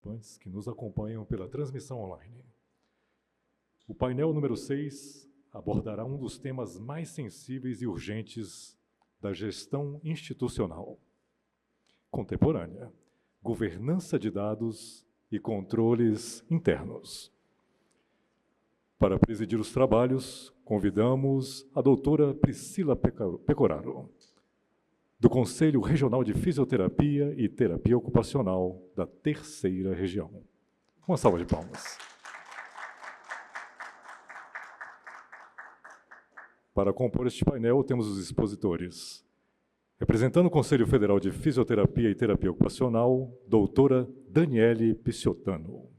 participantes que nos acompanham pela transmissão online. O painel número 6 abordará um dos temas mais sensíveis e urgentes da gestão institucional contemporânea: governança de dados e controles internos. Para presidir os trabalhos, convidamos a doutora Priscila Pecoraro, do Conselho Regional de Fisioterapia e Terapia Ocupacional da Terceira Região. Uma salva de palmas. Para compor este painel, temos os expositores. Representando o Conselho Federal de Fisioterapia e Terapia Ocupacional, doutora Daniele Picciotano.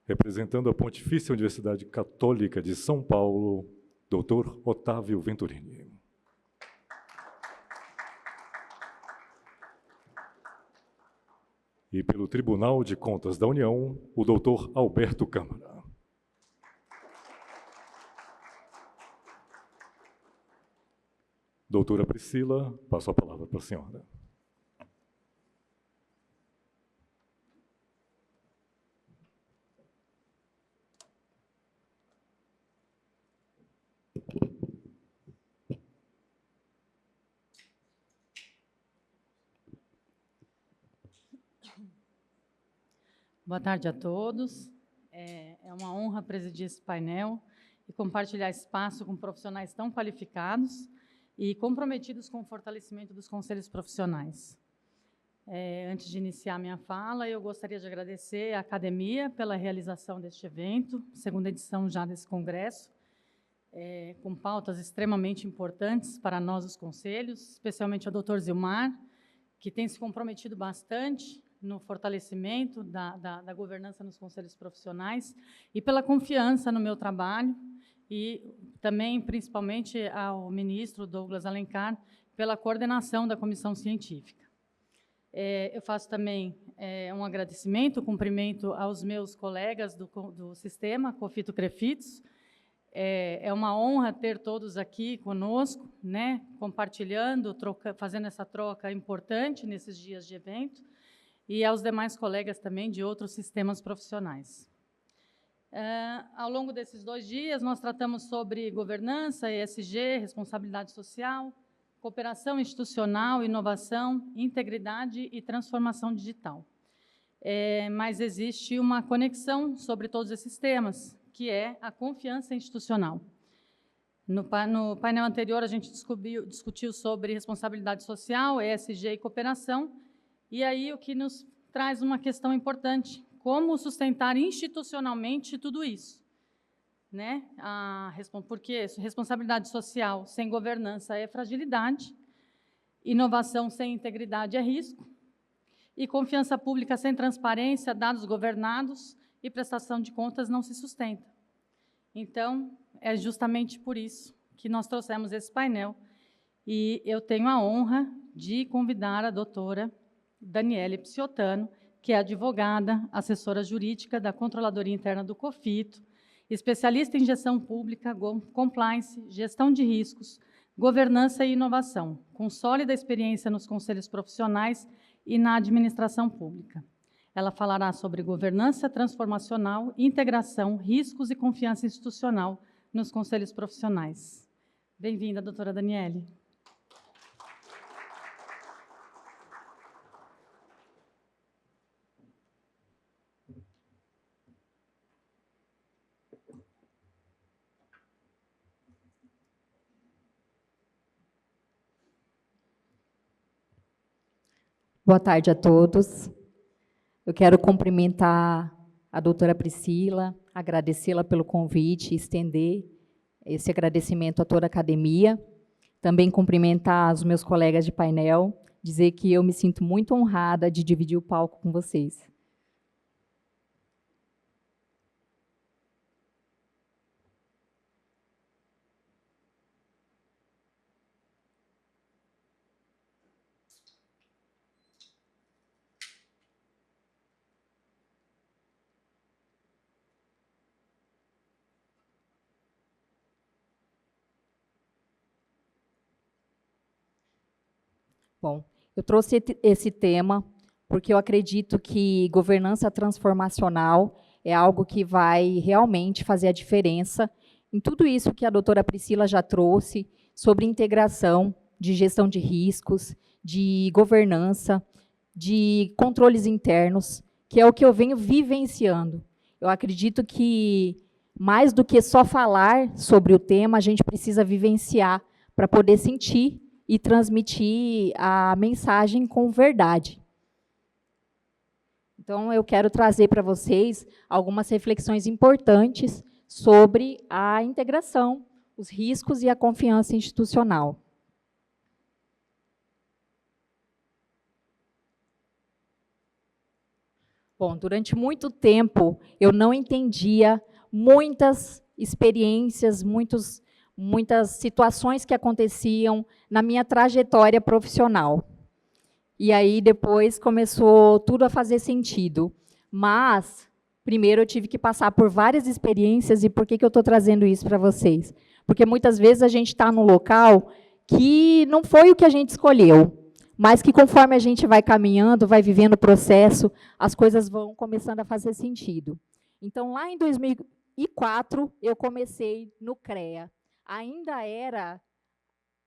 Representando a Pontifícia Universidade Católica de São Paulo, doutor Otávio Venturini. E pelo Tribunal de Contas da União, o doutor Alberto Câmara. Doutora Priscila, passo a palavra para a senhora. Boa tarde a todos. É uma honra presidir esse painel e compartilhar espaço com profissionais tão qualificados e comprometidos com o fortalecimento dos conselhos profissionais. Antes de iniciar minha fala, eu gostaria de agradecer à Academia pela realização deste evento, segunda edição já desse congresso, com pautas extremamente importantes para nós, os conselhos, especialmente ao doutor Zilmar, que tem se comprometido bastante no fortalecimento da governança nos conselhos profissionais e pela confiança no meu trabalho e também, principalmente, ao ministro Douglas Alencar, pela coordenação da comissão científica. Eu faço também um agradecimento, cumprimento aos meus colegas do sistema, COFITO CREFITOS. É uma honra ter todos aqui conosco, né, compartilhando, fazendo essa troca importante nesses dias de evento, e aos demais colegas também de outros sistemas profissionais. Ao longo desses 2 dias, nós tratamos sobre governança, ESG, responsabilidade social, cooperação institucional, inovação, integridade e transformação digital. Mas existe uma conexão sobre todos esses temas, que é a confiança institucional. No painel anterior, a gente discutiu sobre responsabilidade social, ESG e cooperação, e aí o que nos traz uma questão importante: como sustentar institucionalmente tudo isso, né? Porque responsabilidade social sem governança é fragilidade, inovação sem integridade é risco, e confiança pública sem transparência, dados governados e prestação de contas não se sustenta. Então, é justamente por isso que nós trouxemos esse painel, e eu tenho a honra de convidar a doutora Daniele Picciotano, que é advogada, assessora jurídica da Controladoria Interna do COFITO, especialista em gestão pública, compliance, gestão de riscos, governança e inovação, com sólida experiência nos conselhos profissionais e na administração pública. Ela falará sobre governança transformacional, integração, riscos e confiança institucional nos conselhos profissionais. Bem-vinda, doutora Daniele. Boa tarde a todos. Eu quero cumprimentar a doutora Priscila, agradecê-la pelo convite e estender esse agradecimento a toda a academia. Também cumprimentar os meus colegas de painel, dizer que eu me sinto muito honrada de dividir o palco com vocês. Bom, eu trouxe esse tema porque eu acredito que governança transformacional é algo que vai realmente fazer a diferença em tudo isso que a doutora Priscila já trouxe sobre integração de gestão de riscos, de governança, de controles internos, que é o que eu venho vivenciando. Eu acredito que, mais do que só falar sobre o tema, a gente precisa vivenciar para poder sentir e transmitir a mensagem com verdade. Então, eu quero trazer para vocês algumas reflexões importantes sobre a integração, os riscos e a confiança institucional. Bom, durante muito tempo, eu não entendia muitas experiências, muitas situações que aconteciam na minha trajetória profissional. E aí, depois, começou tudo a fazer sentido. Mas, primeiro, eu tive que passar por várias experiências. E por que eu estou trazendo isso para vocês? Porque, muitas vezes, a gente está num local que não foi o que a gente escolheu, mas que, conforme a gente vai caminhando, vai vivendo o processo, as coisas vão começando a fazer sentido. Então, lá em 2004, eu comecei no CREA. Ainda era...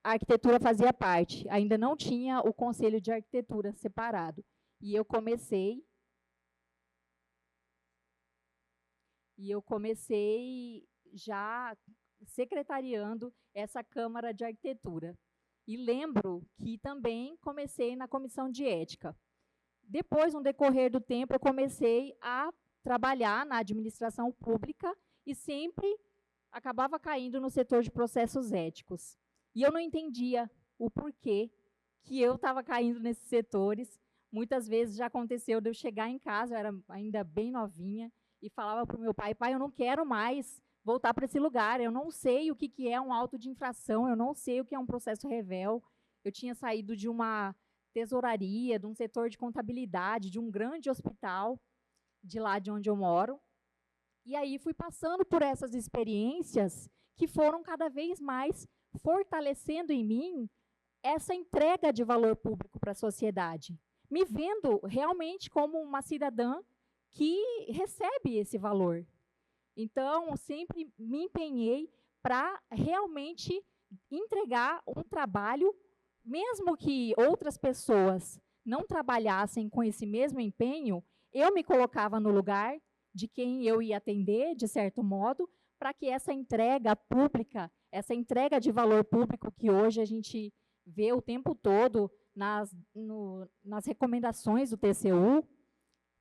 A arquitetura fazia parte, ainda não tinha o Conselho de Arquitetura separado. E eu comecei já secretariando essa Câmara de Arquitetura. E lembro que também comecei na Comissão de Ética. Depois, no decorrer do tempo, eu comecei a trabalhar na administração pública e sempre acabava caindo no setor de processos éticos. E eu não entendia o porquê que eu estava caindo nesses setores. Muitas vezes já aconteceu de eu chegar em casa, eu era ainda bem novinha, e falava para o meu pai, eu não quero mais voltar para esse lugar, eu não sei o que é um auto de infração, eu não sei o que é um processo revel. Eu tinha saído de uma tesouraria, de um setor de contabilidade, de um grande hospital, de lá de onde eu moro. E aí fui passando por essas experiências que foram cada vez mais fortalecendo em mim essa entrega de valor público para a sociedade, me vendo realmente como uma cidadã que recebe esse valor. Então, eu sempre me empenhei para realmente entregar um trabalho, mesmo que outras pessoas não trabalhassem com esse mesmo empenho, eu me colocava no lugar de quem eu ia atender, de certo modo, para que essa entrega pública, essa entrega de valor público que hoje a gente vê o tempo todo nas recomendações do TCU,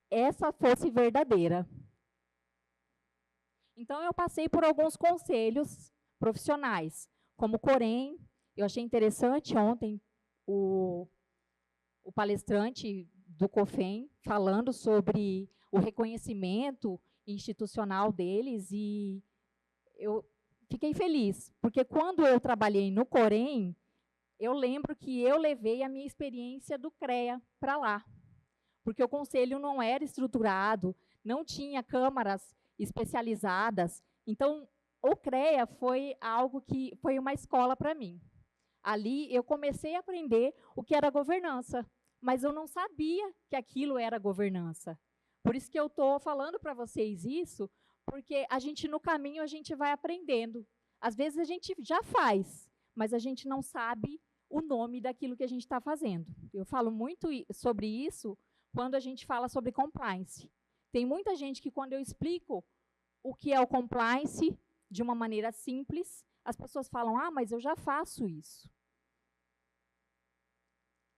essa fosse verdadeira. Então, eu passei por alguns conselhos profissionais, como o Corém. Eu achei interessante ontem o palestrante do COFEM falando sobre o reconhecimento institucional deles, e eu fiquei feliz, porque quando eu trabalhei no Corém, eu lembro que eu levei a minha experiência do CREA para lá, porque o conselho não era estruturado, não tinha câmaras especializadas. Então, o CREA foi algo que foi uma escola para mim. Ali eu comecei a aprender o que era governança, mas eu não sabia que aquilo era governança. Por isso que eu estou falando para vocês isso, porque a gente, no caminho, a gente vai aprendendo. Às vezes a gente já faz, mas a gente não sabe o nome daquilo que a gente está fazendo. Eu falo muito sobre isso quando a gente fala sobre compliance. Tem muita gente que, quando eu explico o que é o compliance de uma maneira simples, as pessoas falam, mas eu já faço isso.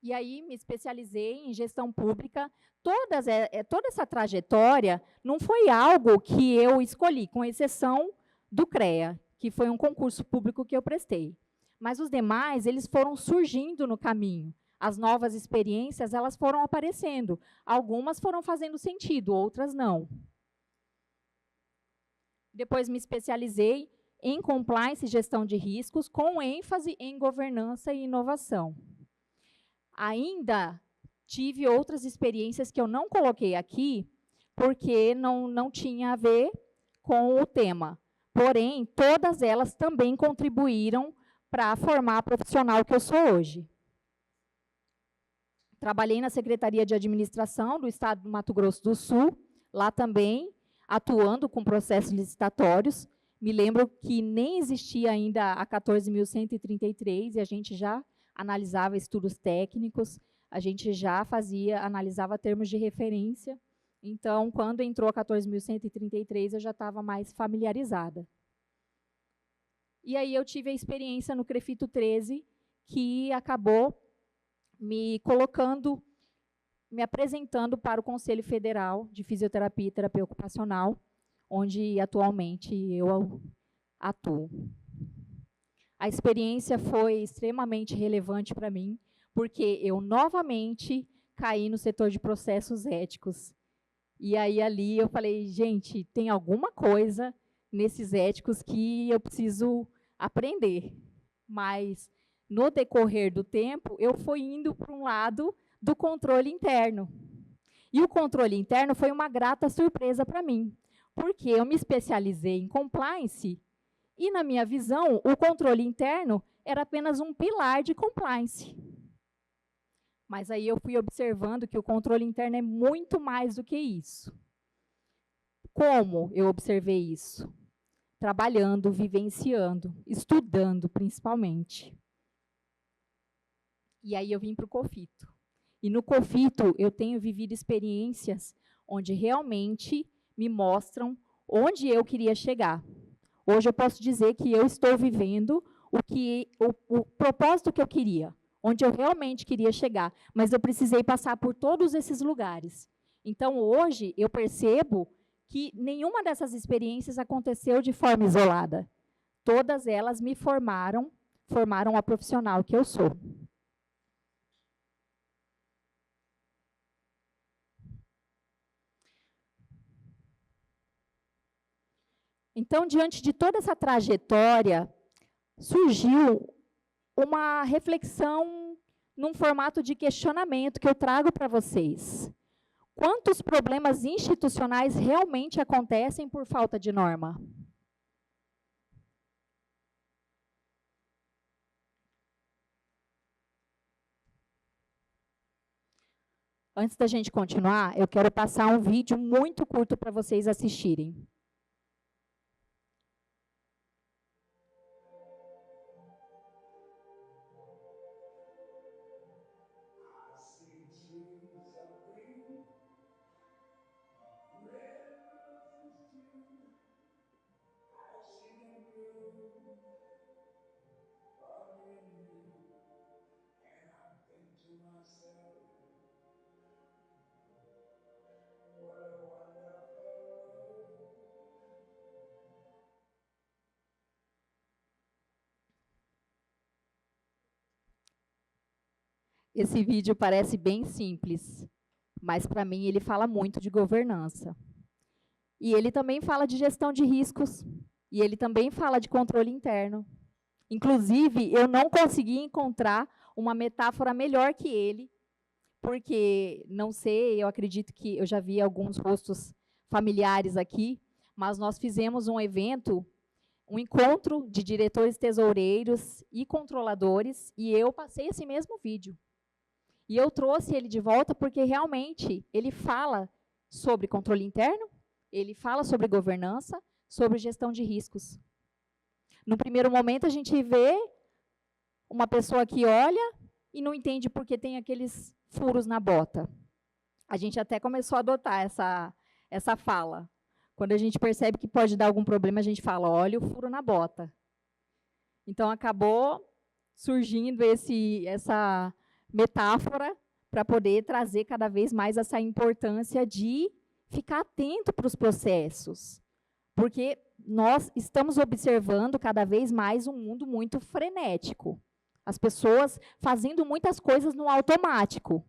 E aí, me especializei em gestão pública. Toda essa trajetória não foi algo que eu escolhi, com exceção do CREA, que foi um concurso público que eu prestei. Mas os demais, eles foram surgindo no caminho. As novas experiências, elas foram aparecendo. Algumas foram fazendo sentido, outras não. Depois me especializei em compliance e gestão de riscos, com ênfase em governança e inovação. Ainda tive outras experiências que eu não coloquei aqui, porque não tinha a ver com o tema. Porém, todas elas também contribuíram para formar a profissional que eu sou hoje. Trabalhei na Secretaria de Administração do Estado do Mato Grosso do Sul, lá também, atuando com processos licitatórios. Me lembro que nem existia ainda a 14.133 e a gente já analisava estudos técnicos, a gente já analisava termos de referência. Então, quando entrou a 14.133, eu já estava mais familiarizada. E aí eu tive a experiência no CREFITO 13, que acabou me apresentando para o Conselho Federal de Fisioterapia e Terapia Ocupacional, onde atualmente eu atuo. A experiência foi extremamente relevante para mim, porque eu novamente caí no setor de processos éticos. E aí ali eu falei, gente, tem alguma coisa nesses éticos que eu preciso aprender. Mas no decorrer do tempo, eu fui indo para um lado do controle interno. E o controle interno foi uma grata surpresa para mim, porque eu me especializei em compliance e, na minha visão, o controle interno era apenas um pilar de compliance. Mas aí eu fui observando que o controle interno é muito mais do que isso. Como eu observei isso? Trabalhando, vivenciando, estudando, principalmente. E aí eu vim para o COFITO. E no COFITO eu tenho vivido experiências onde realmente me mostram onde eu queria chegar. Hoje eu posso dizer que eu estou vivendo o propósito que eu queria, onde eu realmente queria chegar, mas eu precisei passar por todos esses lugares. Então, hoje, eu percebo que nenhuma dessas experiências aconteceu de forma isolada. Todas elas me formaram a profissional que eu sou. Então, diante de toda essa trajetória, surgiu uma reflexão num formato de questionamento que eu trago para vocês. Quantos problemas institucionais realmente acontecem por falta de norma? Antes da gente continuar, eu quero passar um vídeo muito curto para vocês assistirem. Esse vídeo parece bem simples, mas para mim ele fala muito de governança. E ele também fala de gestão de riscos, e ele também fala de controle interno. Inclusive, eu não consegui encontrar uma metáfora melhor que ele, porque, não sei, eu acredito que eu já vi alguns rostos familiares aqui, mas nós fizemos um evento, um encontro de diretores tesoureiros e controladores, e eu passei esse mesmo vídeo. E eu trouxe ele de volta porque, realmente, ele fala sobre controle interno, ele fala sobre governança, sobre gestão de riscos. No primeiro momento, a gente vê uma pessoa que olha e não entende por que tem aqueles furos na bota. A gente até começou a adotar essa fala. Quando a gente percebe que pode dar algum problema, a gente fala, olha o furo na bota. Então, acabou surgindo essa metáfora para poder trazer cada vez mais essa importância de ficar atento para os processos. Porque nós estamos observando cada vez mais um mundo muito frenético. As pessoas fazendo muitas coisas no automático.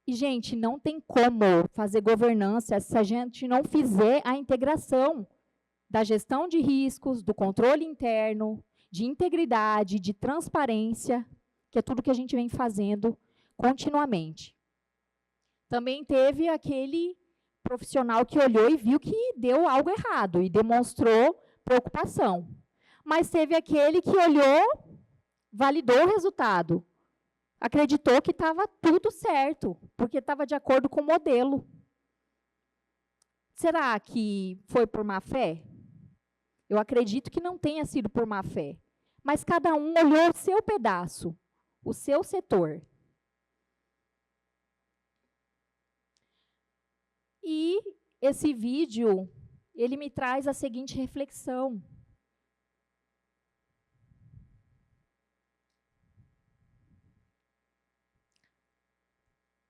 E, gente, não tem como fazer governança se a gente não fizer a integração da gestão de riscos, do controle interno, de integridade, de transparência, que é tudo que a gente vem fazendo continuamente. Também teve aquele profissional que olhou e viu que deu algo errado e demonstrou preocupação. Mas teve aquele que olhou, validou o resultado. acreditou que estava tudo certo, porque estava de acordo com o modelo. Será que foi por má fé? Eu acredito que não tenha sido por má fé. Mas cada um olhou o seu pedaço, o seu setor. E esse vídeo, ele me traz a seguinte reflexão.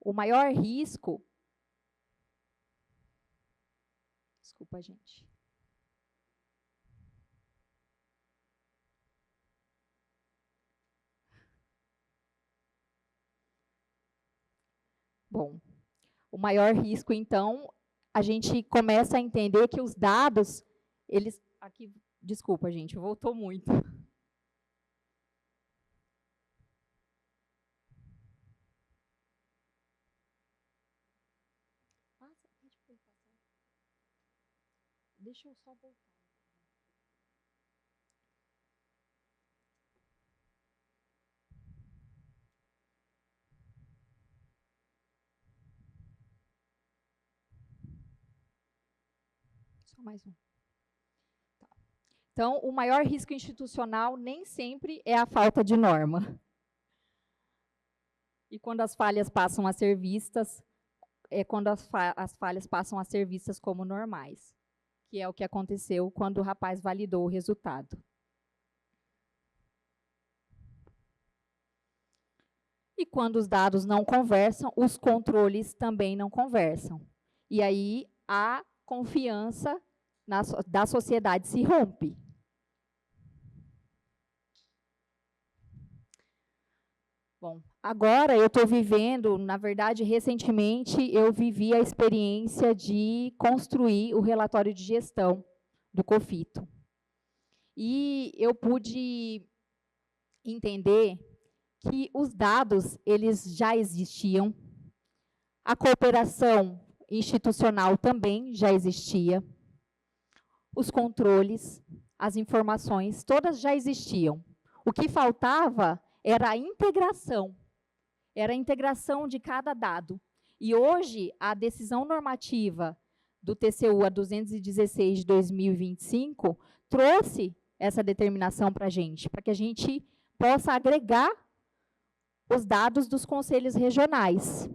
O maior risco... Desculpa, gente. Bom, o maior risco, então, a gente começa a entender que os dados, eles... Aqui, desculpa, gente, voltou muito. Deixa eu só voltar. Só mais um. Tá. Então, o maior risco institucional nem sempre é a falta de norma. E quando as falhas passam a ser vistas, é quando as falhas passam a ser vistas como normais, que é o que aconteceu quando o rapaz validou o resultado. E quando os dados não conversam, os controles também não conversam. E aí a confiança da sociedade se rompe. Bom, agora eu estou vivendo, na verdade, recentemente, eu vivi a experiência de construir o relatório de gestão do COFITO. E eu pude entender que os dados, eles já existiam, a cooperação institucional também já existia, os controles, as informações, todas já existiam. O que faltava era a integração de cada dado. E hoje, a decisão normativa do TCU a 216 de 2025 trouxe essa determinação para a gente, para que a gente possa agregar os dados dos conselhos regionais.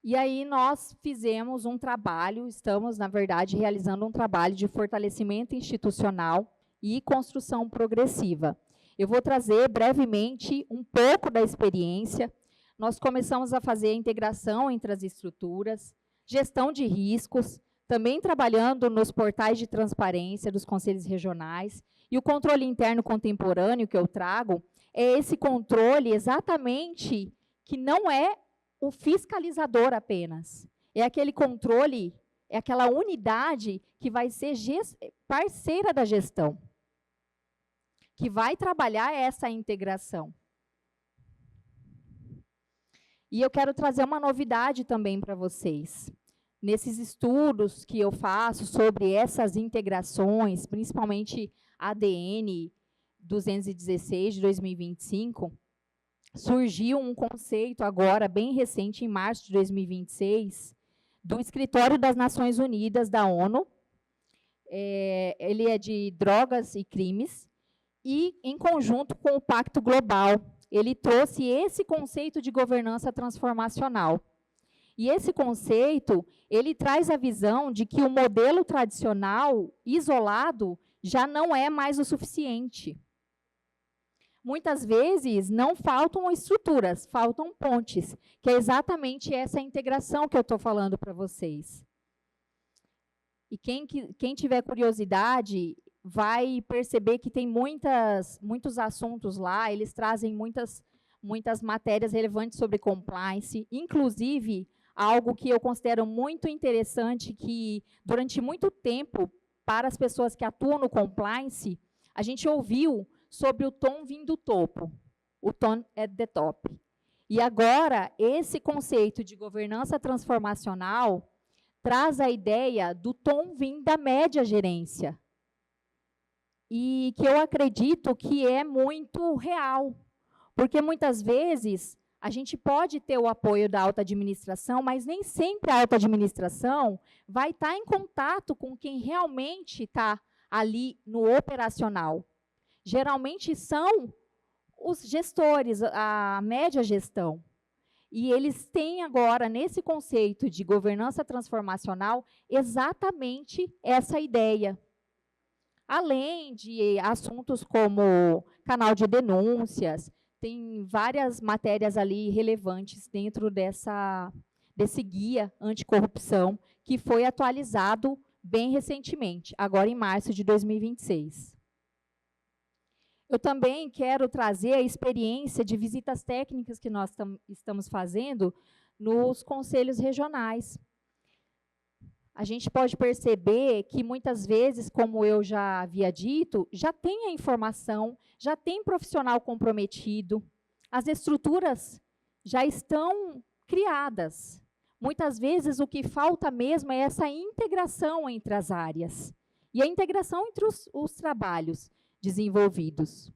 E aí nós fizemos um trabalho, estamos, na verdade, realizando um trabalho de fortalecimento institucional e construção progressiva. Eu vou trazer brevemente um pouco da experiência. Nós começamos a fazer a integração entre as estruturas, gestão de riscos, também trabalhando nos portais de transparência dos conselhos regionais, e o controle interno contemporâneo que eu trago é esse controle exatamente que não é o fiscalizador apenas. É aquele controle, é aquela unidade que vai ser parceira da gestão, que vai trabalhar essa integração. E eu quero trazer uma novidade também para vocês. Nesses estudos que eu faço sobre essas integrações, principalmente ADN 216 de 2025, surgiu um conceito agora, bem recente, em março de 2026, do Escritório das Nações Unidas, da ONU. Ele é de drogas e crimes, e em conjunto com o Pacto Global, ele trouxe esse conceito de governança transformacional. E esse conceito, ele traz a visão de que o modelo tradicional, isolado, já não é mais o suficiente. Muitas vezes, não faltam estruturas, faltam pontes, que é exatamente essa integração que eu estou falando para vocês. E quem tiver curiosidade, vai perceber que tem muitos assuntos lá, eles trazem muitas matérias relevantes sobre compliance, inclusive algo que eu considero muito interessante, que durante muito tempo, para as pessoas que atuam no compliance, a gente ouviu sobre o tom vindo do topo, o tom at the top. E agora, esse conceito de governança transformacional traz a ideia do tom VIN da média gerência, e que eu acredito que é muito real, porque muitas vezes a gente pode ter o apoio da alta administração, mas nem sempre a alta administração vai estar em contato com quem realmente está ali no operacional. Geralmente são os gestores, a média gestão. E eles têm agora, nesse conceito de governança transformacional, exatamente essa ideia. Além de assuntos como canal de denúncias, tem várias matérias ali relevantes dentro desse guia anticorrupção, que foi atualizado bem recentemente, agora em março de 2026. Eu também quero trazer a experiência de visitas técnicas que nós estamos fazendo nos conselhos regionais. A gente pode perceber que, muitas vezes, como eu já havia dito, já tem a informação, já tem profissional comprometido, as estruturas já estão criadas. Muitas vezes, o que falta mesmo é essa integração entre as áreas e a integração entre os trabalhos desenvolvidos.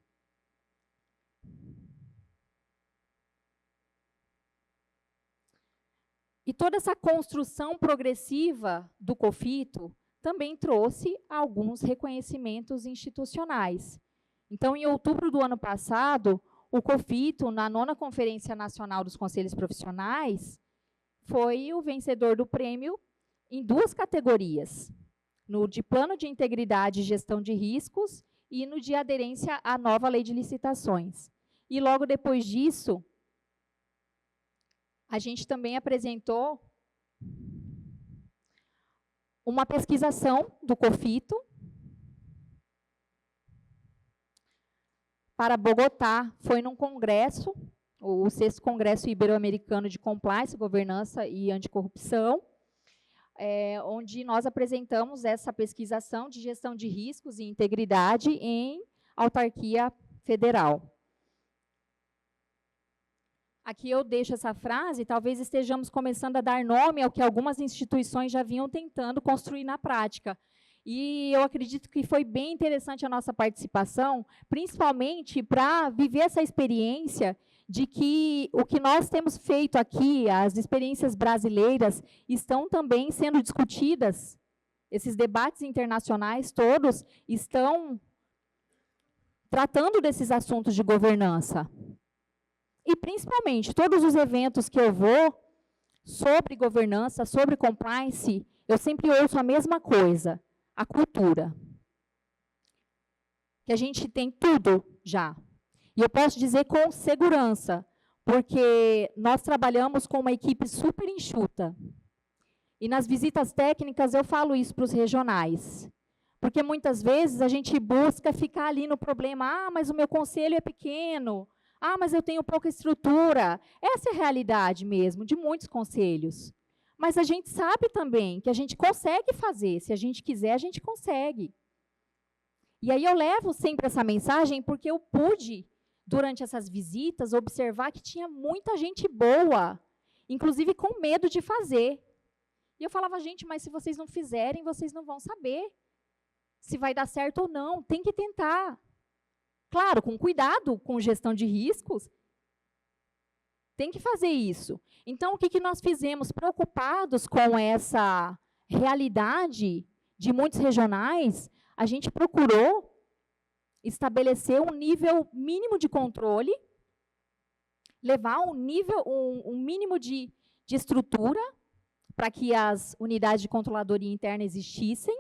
E toda essa construção progressiva do COFITO também trouxe alguns reconhecimentos institucionais. Então, em outubro do ano passado, o COFITO, na 9ª Conferência Nacional dos Conselhos Profissionais, foi o vencedor do prêmio em 2 categorias, no de Plano de Integridade e Gestão de Riscos e no de aderência à nova Lei de Licitações. E logo depois disso, a gente também apresentou uma pesquisação do COFITO para Bogotá. Foi num congresso, o 6º Congresso Ibero-Americano de Compliance, Governança e Anticorrupção, onde nós apresentamos essa pesquisação de gestão de riscos e integridade em autarquia federal. Aqui eu deixo essa frase, talvez estejamos começando a dar nome ao que algumas instituições já vinham tentando construir na prática. E eu acredito que foi bem interessante a nossa participação, principalmente para viver essa experiência de que o que nós temos feito aqui, as experiências brasileiras, estão também sendo discutidas. Esses debates internacionais todos estão tratando desses assuntos de governança. E, principalmente, todos os eventos que eu vou sobre governança, sobre compliance, eu sempre ouço a mesma coisa, a cultura. Que a gente tem tudo já. E eu posso dizer com segurança, porque nós trabalhamos com uma equipe super enxuta. E nas visitas técnicas eu falo isso para os regionais. Porque muitas vezes a gente busca ficar ali no problema, mas o meu conselho é pequeno, mas eu tenho pouca estrutura. Essa é a realidade mesmo de muitos conselhos. Mas a gente sabe também que a gente consegue fazer. Se a gente quiser, a gente consegue. E aí eu levo sempre essa mensagem porque eu pude, durante essas visitas, observar que tinha muita gente boa, inclusive com medo de fazer. E eu falava, gente, mas se vocês não fizerem, vocês não vão saber se vai dar certo ou não. Tem que tentar. Claro, com cuidado, com gestão de riscos, tem que fazer isso. Então, o que nós fizemos? Preocupados com essa realidade de muitos regionais, a gente procurou estabelecer um nível mínimo de controle, levar um mínimo de estrutura para que as unidades de controladoria interna existissem.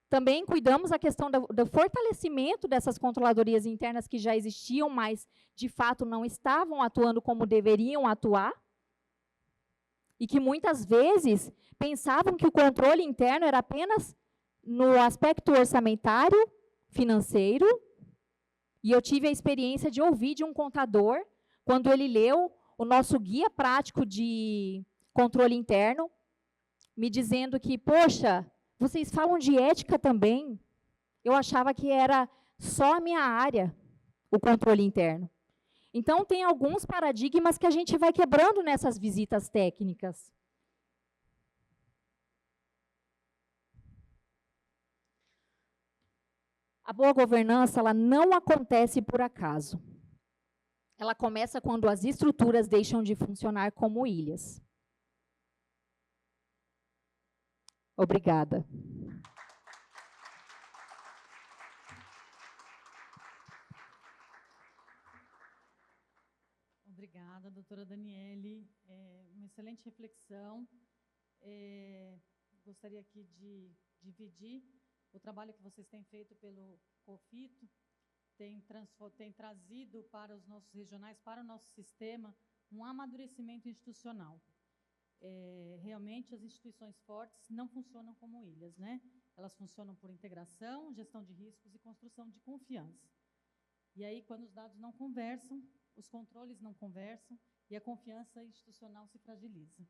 Também cuidamos da questão do fortalecimento dessas controladorias internas que já existiam, mas, de fato, não estavam atuando como deveriam atuar. E que, muitas vezes, pensavam que o controle interno era apenas no aspecto orçamentário, financeiro. E eu tive a experiência de ouvir de um contador, quando ele leu o nosso guia prático de controle interno, me dizendo que, poxa, vocês falam de ética também. Eu achava que era só a minha área, o controle interno. Então, tem alguns paradigmas que a gente vai quebrando nessas visitas técnicas. A boa governança, ela não acontece por acaso. Ela começa quando as estruturas deixam de funcionar como ilhas. Obrigada. Obrigada, doutora Daniele. Uma excelente reflexão. Gostaria aqui de dividir o trabalho que vocês têm feito pelo COFITO, tem trazido para os nossos regionais, para o nosso sistema, um amadurecimento institucional. Realmente, as instituições fortes não funcionam como ilhas, né? Elas funcionam por integração, gestão de riscos e construção de confiança. E aí, quando os dados não conversam, os controles não conversam e a confiança institucional se fragiliza.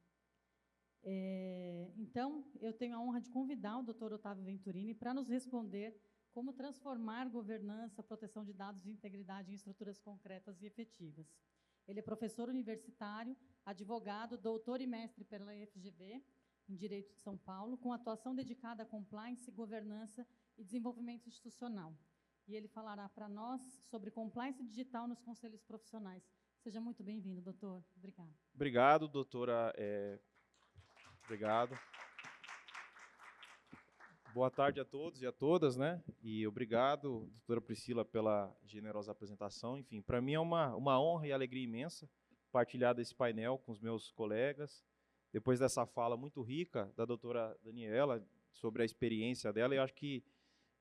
Então, eu tenho a honra de convidar o doutor Otávio Venturini para nos responder como transformar governança, proteção de dados e integridade em estruturas concretas e efetivas. Ele é professor universitário, advogado, doutor e mestre pela FGV, em Direito de São Paulo, com atuação dedicada a compliance, governança e desenvolvimento institucional. E ele falará para nós sobre compliance digital nos conselhos profissionais. Seja muito bem-vindo, doutor. Obrigada. Obrigado, doutora. Obrigado. Boa tarde a todos e a todas, né? E obrigado, doutora Priscila, pela generosa apresentação. Enfim, para mim é uma honra e alegria imensa partilhar desse painel com os meus colegas. Depois dessa fala muito rica da doutora Daniela sobre a experiência dela, eu acho que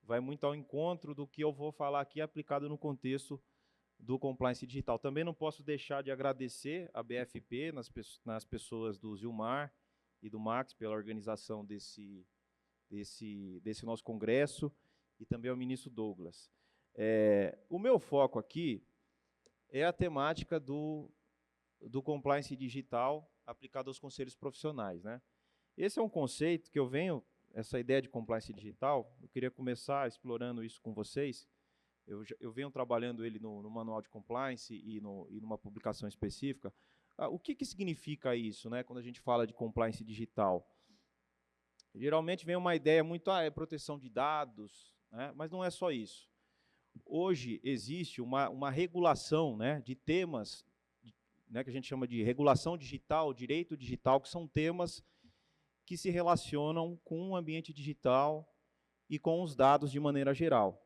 vai muito ao encontro do que eu vou falar aqui aplicado no contexto do compliance digital. Também não posso deixar de agradecer a BFP, nas pessoas do Zilmar e do Max, pela organização desse nosso congresso, e também ao ministro Douglas. O meu foco aqui é a temática do compliance digital aplicado aos conselhos profissionais, né? Esse é um conceito que eu venho, essa ideia de compliance digital, eu queria começar explorando isso com vocês. Eu venho trabalhando ele no manual de compliance e numa publicação específica. O que significa isso, né, quando a gente fala de compliance digital? Geralmente vem uma ideia muito, é proteção de dados, né, mas não é só isso. Hoje existe uma regulação, né, de temas, né, que a gente chama de regulação digital, direito digital, que são temas que se relacionam com o ambiente digital e com os dados de maneira geral.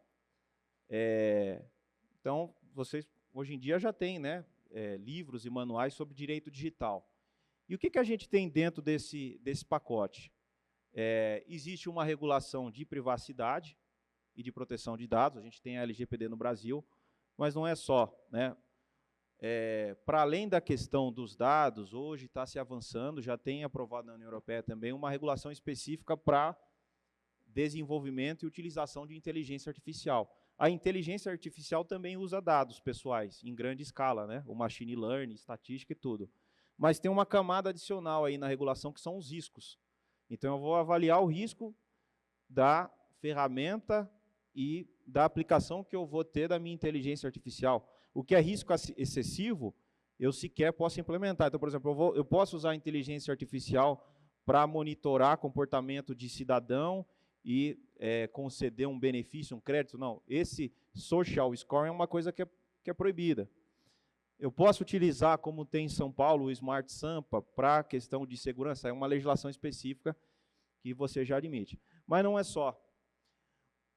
Então, vocês hoje em dia já têm, né, livros e manuais sobre direito digital. E o que a gente tem dentro desse pacote? Existe uma regulação de privacidade e de proteção de dados, a gente tem a LGPD no Brasil, mas não é só, né? Para além da questão dos dados, hoje está se avançando, já tem aprovado na União Europeia também uma regulação específica para desenvolvimento e utilização de inteligência artificial. A inteligência artificial também usa dados pessoais, em grande escala, né? O machine learning, estatística e tudo. Mas tem uma camada adicional aí na regulação, que são os riscos. Então, eu vou avaliar o risco da ferramenta e da aplicação que eu vou ter da minha inteligência artificial. O que é risco excessivo, eu sequer posso implementar. Então, por exemplo, eu posso usar a inteligência artificial para monitorar comportamento de cidadão e conceder um benefício, um crédito. Não, esse social scoring é uma coisa que é proibida. Eu posso utilizar, como tem em São Paulo, o Smart Sampa, para questão de segurança, é uma legislação específica que você já admite. Mas não é só.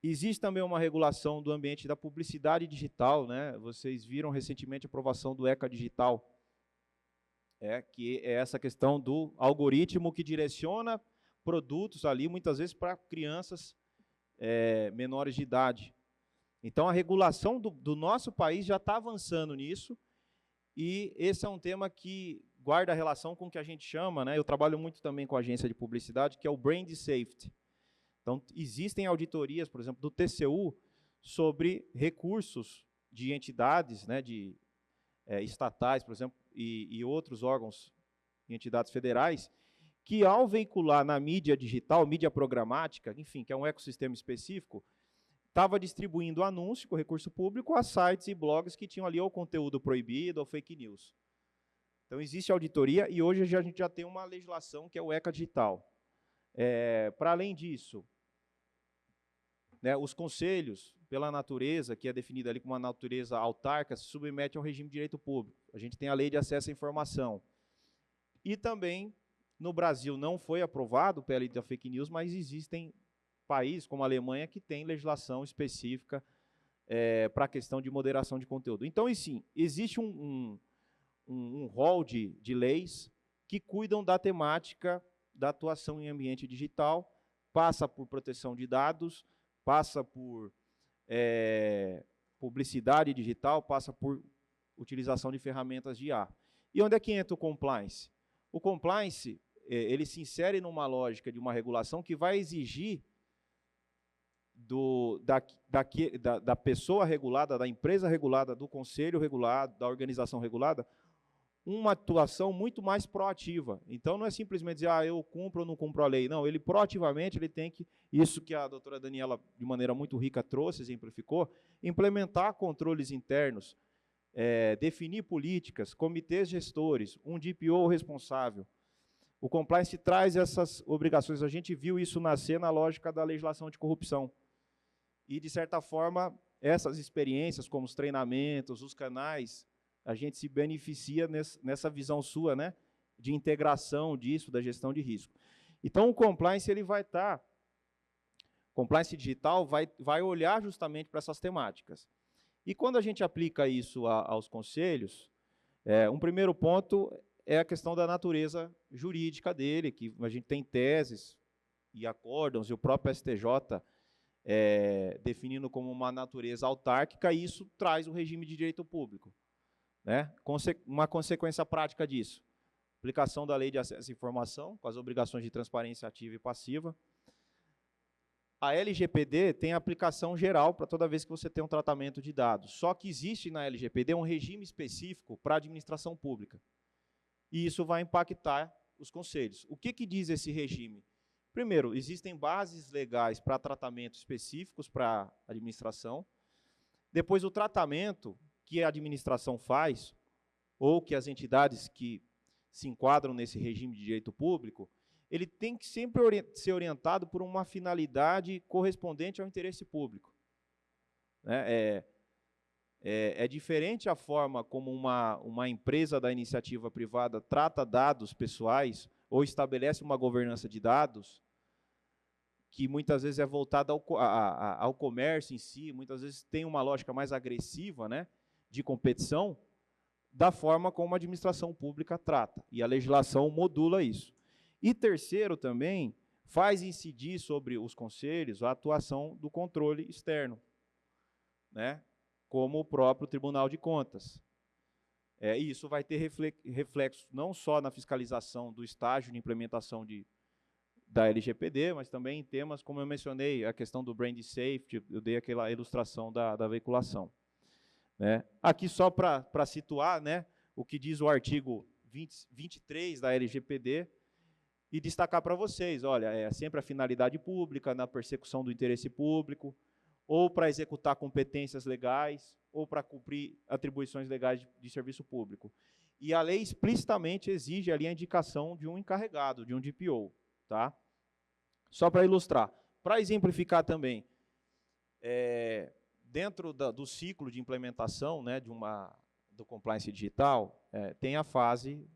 Existe também uma regulação do ambiente da publicidade digital, né? Vocês viram recentemente a aprovação do ECA Digital, que é essa questão do algoritmo que direciona produtos ali, muitas vezes para crianças menores de idade. Então, a regulação do nosso país já está avançando nisso, e esse é um tema que guarda relação com o que a gente chama, né? Eu trabalho muito também com a agência de publicidade, que é o Brand Safety. Então, existem auditorias, por exemplo, do TCU, sobre recursos de entidades, né, de estatais, por exemplo, e outros órgãos e entidades federais, que ao veicular na mídia digital, mídia programática, enfim, que é um ecossistema específico, estava distribuindo anúncio com recurso público a sites e blogs que tinham ali ou conteúdo proibido ou fake news. Então, existe auditoria e hoje a gente já tem uma legislação que é o ECA Digital. Para além disso, né, os conselhos, pela natureza, que é definida ali como uma natureza autárquica, se submete ao regime de direito público. A gente tem a lei de acesso à informação. E também, no Brasil, não foi aprovado o PL da fake news, mas existem países, como a Alemanha, que tem legislação específica para a questão de moderação de conteúdo. Então, sim, existe um rol de leis que cuidam da temática da atuação em ambiente digital, passa por proteção de dados, passa por publicidade digital, passa por utilização de ferramentas de IA. E onde é que entra o compliance? O compliance, ele se insere numa lógica de uma regulação que vai exigir da pessoa regulada, da empresa regulada, do conselho regulado, da organização regulada, uma atuação muito mais proativa. Então, não é simplesmente dizer, eu cumpro ou não cumpro a lei. Não, ele proativamente, ele tem que, isso que a doutora Daniela, de maneira muito rica, trouxe, exemplificou, implementar controles internos, definir políticas, comitês gestores, um DPO responsável. O compliance traz essas obrigações. A gente viu isso nascer na lógica da legislação de corrupção. E, de certa forma, essas experiências, como os treinamentos, os canais, a gente se beneficia nessa visão sua, né, de integração disso, da gestão de risco. Então, o compliance, ele vai estar, compliance digital vai olhar justamente para essas temáticas. E quando a gente aplica isso aos conselhos, um primeiro ponto é a questão da natureza jurídica dele, que a gente tem teses e acórdãos, e o próprio STJ definindo como uma natureza autárquica, e isso traz o regime de direito público. Né? Uma consequência prática disso, aplicação da lei de acesso à informação, com as obrigações de transparência ativa e passiva. A LGPD tem aplicação geral para toda vez que você tem um tratamento de dados, só que existe na LGPD um regime específico para a administração pública, e isso vai impactar os conselhos. O que diz esse regime? Primeiro, existem bases legais para tratamentos específicos para a administração. Depois, o tratamento que a administração faz, ou que as entidades que se enquadram nesse regime de direito público, ele tem que sempre ser orientado por uma finalidade correspondente ao interesse público. É diferente a forma como uma empresa da iniciativa privada trata dados pessoais ou estabelece uma governança de dados, que muitas vezes é voltada ao comércio em si, muitas vezes tem uma lógica mais agressiva, né, de competição, da forma como a administração pública trata. E a legislação modula isso. E terceiro também, faz incidir sobre os conselhos a atuação do controle externo, né, como o próprio Tribunal de Contas. E isso vai ter reflexo não só na fiscalização do estágio de implementação da LGPD, mas também em temas, como eu mencionei, a questão do brand safety, eu dei aquela ilustração da veiculação. Aqui, só para situar, né, o que diz o artigo 23 da LGPD, e destacar para vocês, olha, sempre a finalidade pública, na persecução do interesse público, ou para executar competências legais, ou para cumprir atribuições legais de serviço público. E a lei explicitamente exige ali a indicação de um encarregado, de um DPO. Tá? Só para ilustrar. Para exemplificar também, dentro do ciclo de implementação, né, do compliance digital, tem a fase,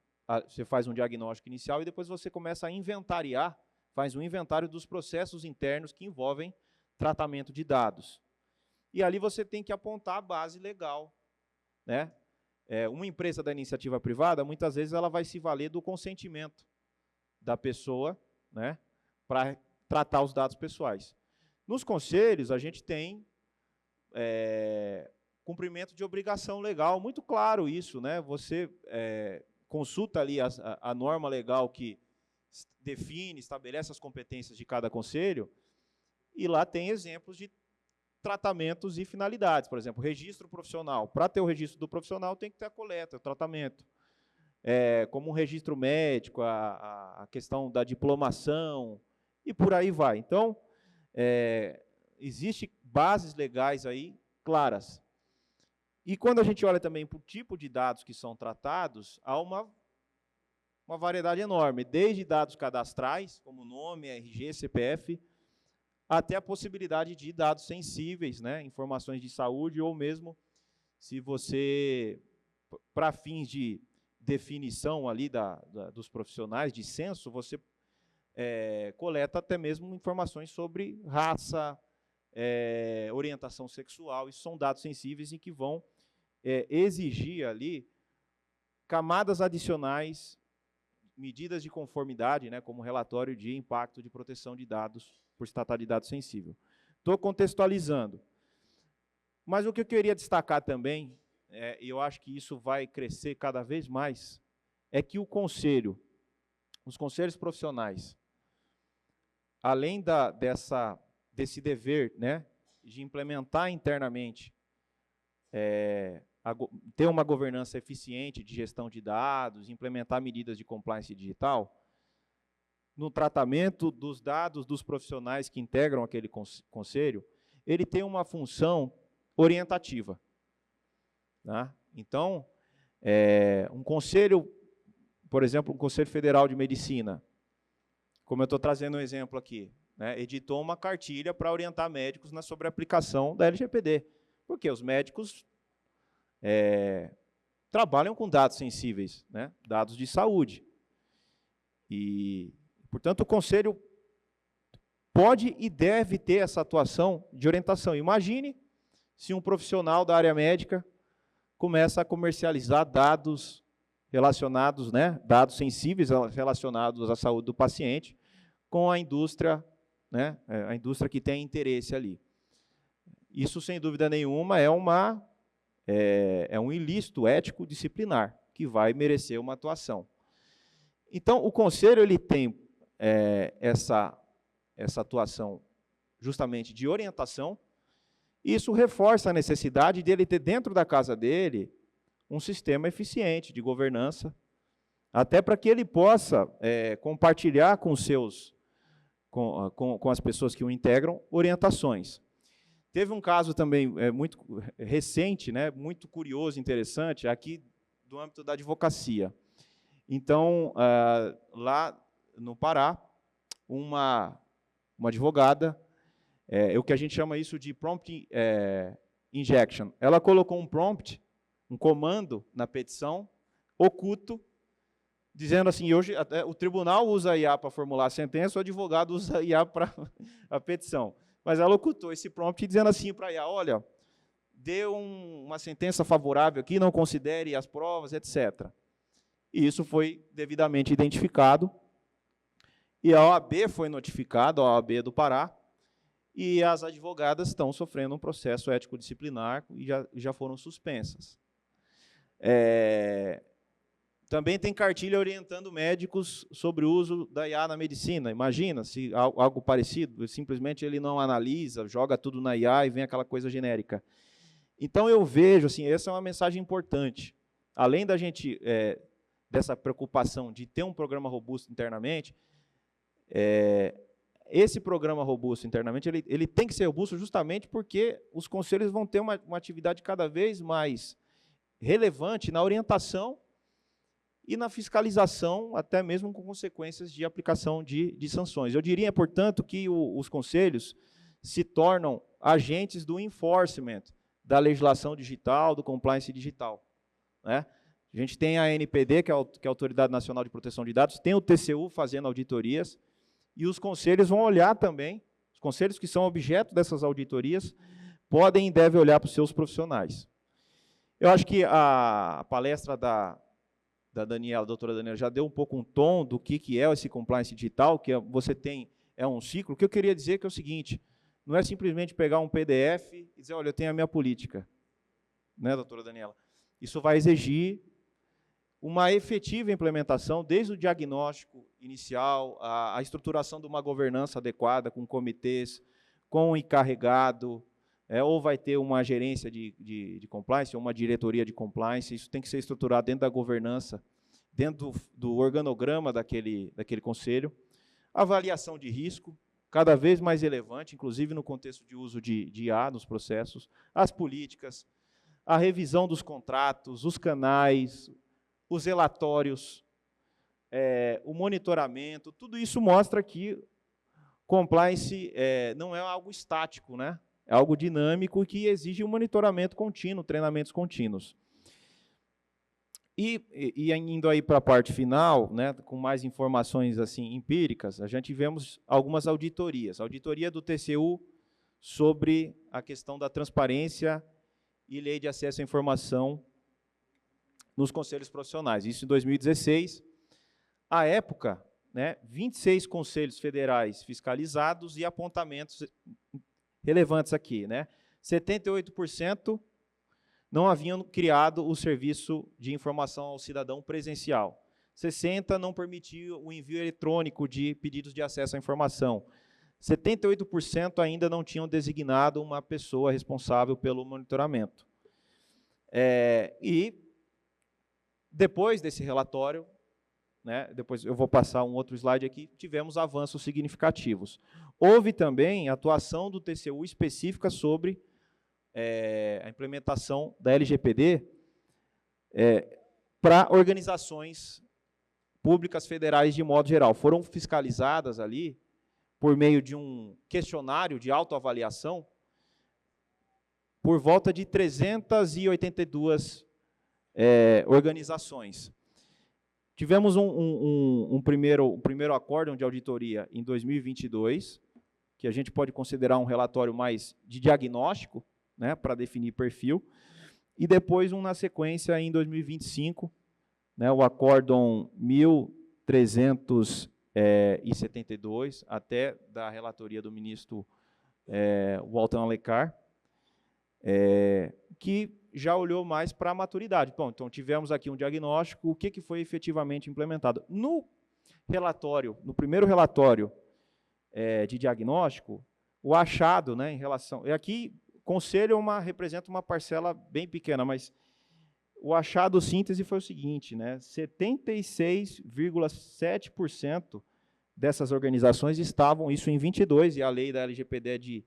você faz um diagnóstico inicial e depois você começa a inventariar, faz um inventário dos processos internos que envolvem tratamento de dados. E ali você tem que apontar a base legal. Né? Uma empresa da iniciativa privada, muitas vezes, ela vai se valer do consentimento da pessoa, né, para tratar os dados pessoais. Nos conselhos, a gente tem cumprimento de obrigação legal, muito claro isso. Né? Você consulta ali a norma legal que define, estabelece as competências de cada conselho, e lá tem exemplos de tratamentos e finalidades. Por exemplo, registro profissional. Para ter o registro do profissional, tem que ter a coleta, o tratamento. Como um registro médico, a questão da diplomação, e por aí vai. Então, existem bases legais aí claras. E quando a gente olha também para o tipo de dados que são tratados, há uma variedade enorme, desde dados cadastrais, como nome, RG, CPF, até a possibilidade de dados sensíveis, né, informações de saúde, ou mesmo se você, para fins de definição ali dos profissionais, de censo, você coleta até mesmo informações sobre raça, orientação sexual. Isso são dados sensíveis em que vão exigir ali camadas adicionais, medidas de conformidade, né, como relatório de impacto de proteção de dados, por se tratar de dado sensível. Estou contextualizando. Mas o que eu queria destacar também, e eu acho que isso vai crescer cada vez mais, é que os conselhos profissionais, além desse dever, né, de implementar internamente, ter uma governança eficiente de gestão de dados, implementar medidas de compliance digital, no tratamento dos dados dos profissionais que integram aquele conselho, ele tem uma função orientativa. Tá? Então, um conselho, por exemplo, um Conselho Federal de Medicina, como eu estou trazendo um exemplo aqui, né, editou uma cartilha para orientar médicos sobre a aplicação da LGPD, porque os médicos trabalham com dados sensíveis, né, dados de saúde. E, portanto, o Conselho pode e deve ter essa atuação de orientação. Imagine se um profissional da área médica começa a comercializar dados relacionados, né, dados sensíveis relacionados à saúde do paciente, com a indústria, né, a indústria que tem interesse ali. Isso, sem dúvida nenhuma, é um ilícito ético disciplinar, que vai merecer uma atuação. Então, o Conselho ele tem essa atuação justamente de orientação. Isso reforça a necessidade dele ter dentro da casa dele um sistema eficiente de governança, até para que ele possa compartilhar com as pessoas que o integram orientações. Teve um caso também muito recente, né, muito curioso, interessante, aqui do âmbito da advocacia. Então, lá no Pará, uma advogada, o que a gente chama isso de prompt injection. Ela colocou um prompt, um comando na petição, oculto, dizendo assim, hoje o tribunal usa a IA para formular a sentença, o advogado usa a IA para a petição. Mas ela ocultou esse prompt dizendo assim para a IA, olha, dê uma sentença favorável aqui, não considere as provas, etc. E isso foi devidamente identificado, e a OAB foi notificada, a OAB do Pará, e as advogadas estão sofrendo um processo ético-disciplinar e já foram suspensas. Também tem cartilha orientando médicos sobre o uso da IA na medicina. Imagina se algo parecido, simplesmente ele não analisa, joga tudo na IA e vem aquela coisa genérica. Então, eu vejo, assim, essa é uma mensagem importante. Além da gente, dessa preocupação de ter um programa robusto internamente, esse programa robusto internamente, ele tem que ser robusto justamente porque os conselhos vão ter uma atividade cada vez mais relevante na orientação e na fiscalização, até mesmo com consequências de aplicação de sanções. Eu diria, portanto, que os conselhos se tornam agentes do enforcement da legislação digital, do compliance digital. Né? A gente tem a ANPD, que é a Autoridade Nacional de Proteção de Dados, tem o TCU fazendo auditorias, e os conselhos vão olhar também, os conselhos que são objeto dessas auditorias, podem e devem olhar para os seus profissionais. Eu acho que a palestra da Daniela, doutora Daniela, já deu um pouco um tom do que é esse compliance digital, que você tem um ciclo. O que eu queria dizer é o seguinte, não é simplesmente pegar um PDF e dizer, olha, eu tenho a minha política. Né, doutora Daniela? Isso vai exigir uma efetiva implementação, desde o diagnóstico inicial, a estruturação de uma governança adequada, com comitês, com o encarregado, ou vai ter uma gerência de compliance, ou uma diretoria de compliance, isso tem que ser estruturado dentro da governança, dentro do organograma daquele conselho. Avaliação de risco, cada vez mais relevante, inclusive no contexto de uso de IA nos processos, as políticas, a revisão dos contratos, os canais, os relatórios, o monitoramento, tudo isso mostra que compliance não é algo estático, né? É algo dinâmico que exige um monitoramento contínuo, treinamentos contínuos. E indo aí para a parte final, né, com mais informações assim empíricas, a gente tivemos algumas auditorias. A auditoria do TCU sobre a questão da transparência e lei de acesso à informação nos conselhos profissionais. Isso em 2016. À época, né, 26 conselhos federais fiscalizados e apontamentos relevantes aqui, né? 78% não haviam criado o serviço de informação ao cidadão presencial. 60% não permitiam o envio eletrônico de pedidos de acesso à informação. 78% ainda não tinham designado uma pessoa responsável pelo monitoramento. E depois desse relatório, né, depois eu vou passar um outro slide aqui, tivemos avanços significativos. Houve também atuação do TCU específica sobre a implementação da LGPD para organizações públicas federais de modo geral. Foram fiscalizadas ali, por meio de um questionário de autoavaliação, por volta de 382 organizações. Tivemos um primeiro acórdão de auditoria em 2022, que a gente pode considerar um relatório mais de diagnóstico, né, para definir perfil, e depois na sequência em 2025, né, o acórdão 1372, até da relatoria do ministro Walter Alencar, que já olhou mais para a maturidade. Bom, então tivemos aqui um diagnóstico, o que foi efetivamente implementado. No primeiro relatório de diagnóstico, o achado, né, em relação... Aqui, conselho representa uma parcela bem pequena, mas o achado síntese foi o seguinte, né, 76,7% dessas organizações estavam, isso em 22, e a lei da LGPD é de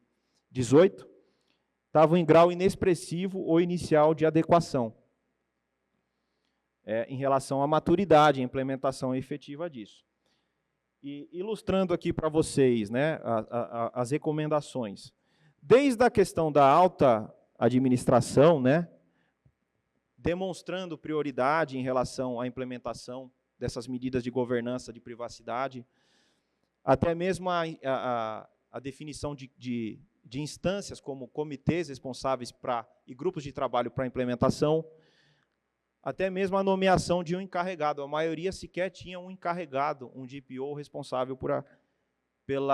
18, estavam em grau inexpressivo ou inicial de adequação, em relação à maturidade, à implementação efetiva disso. E ilustrando aqui para vocês, né, as recomendações. Desde a questão da alta administração, né, demonstrando prioridade em relação à implementação dessas medidas de governança de privacidade, até mesmo a definição de instâncias como comitês responsáveis e grupos de trabalho para a implementação, até mesmo a nomeação de um encarregado. A maioria sequer tinha um encarregado, um DPO responsável pelo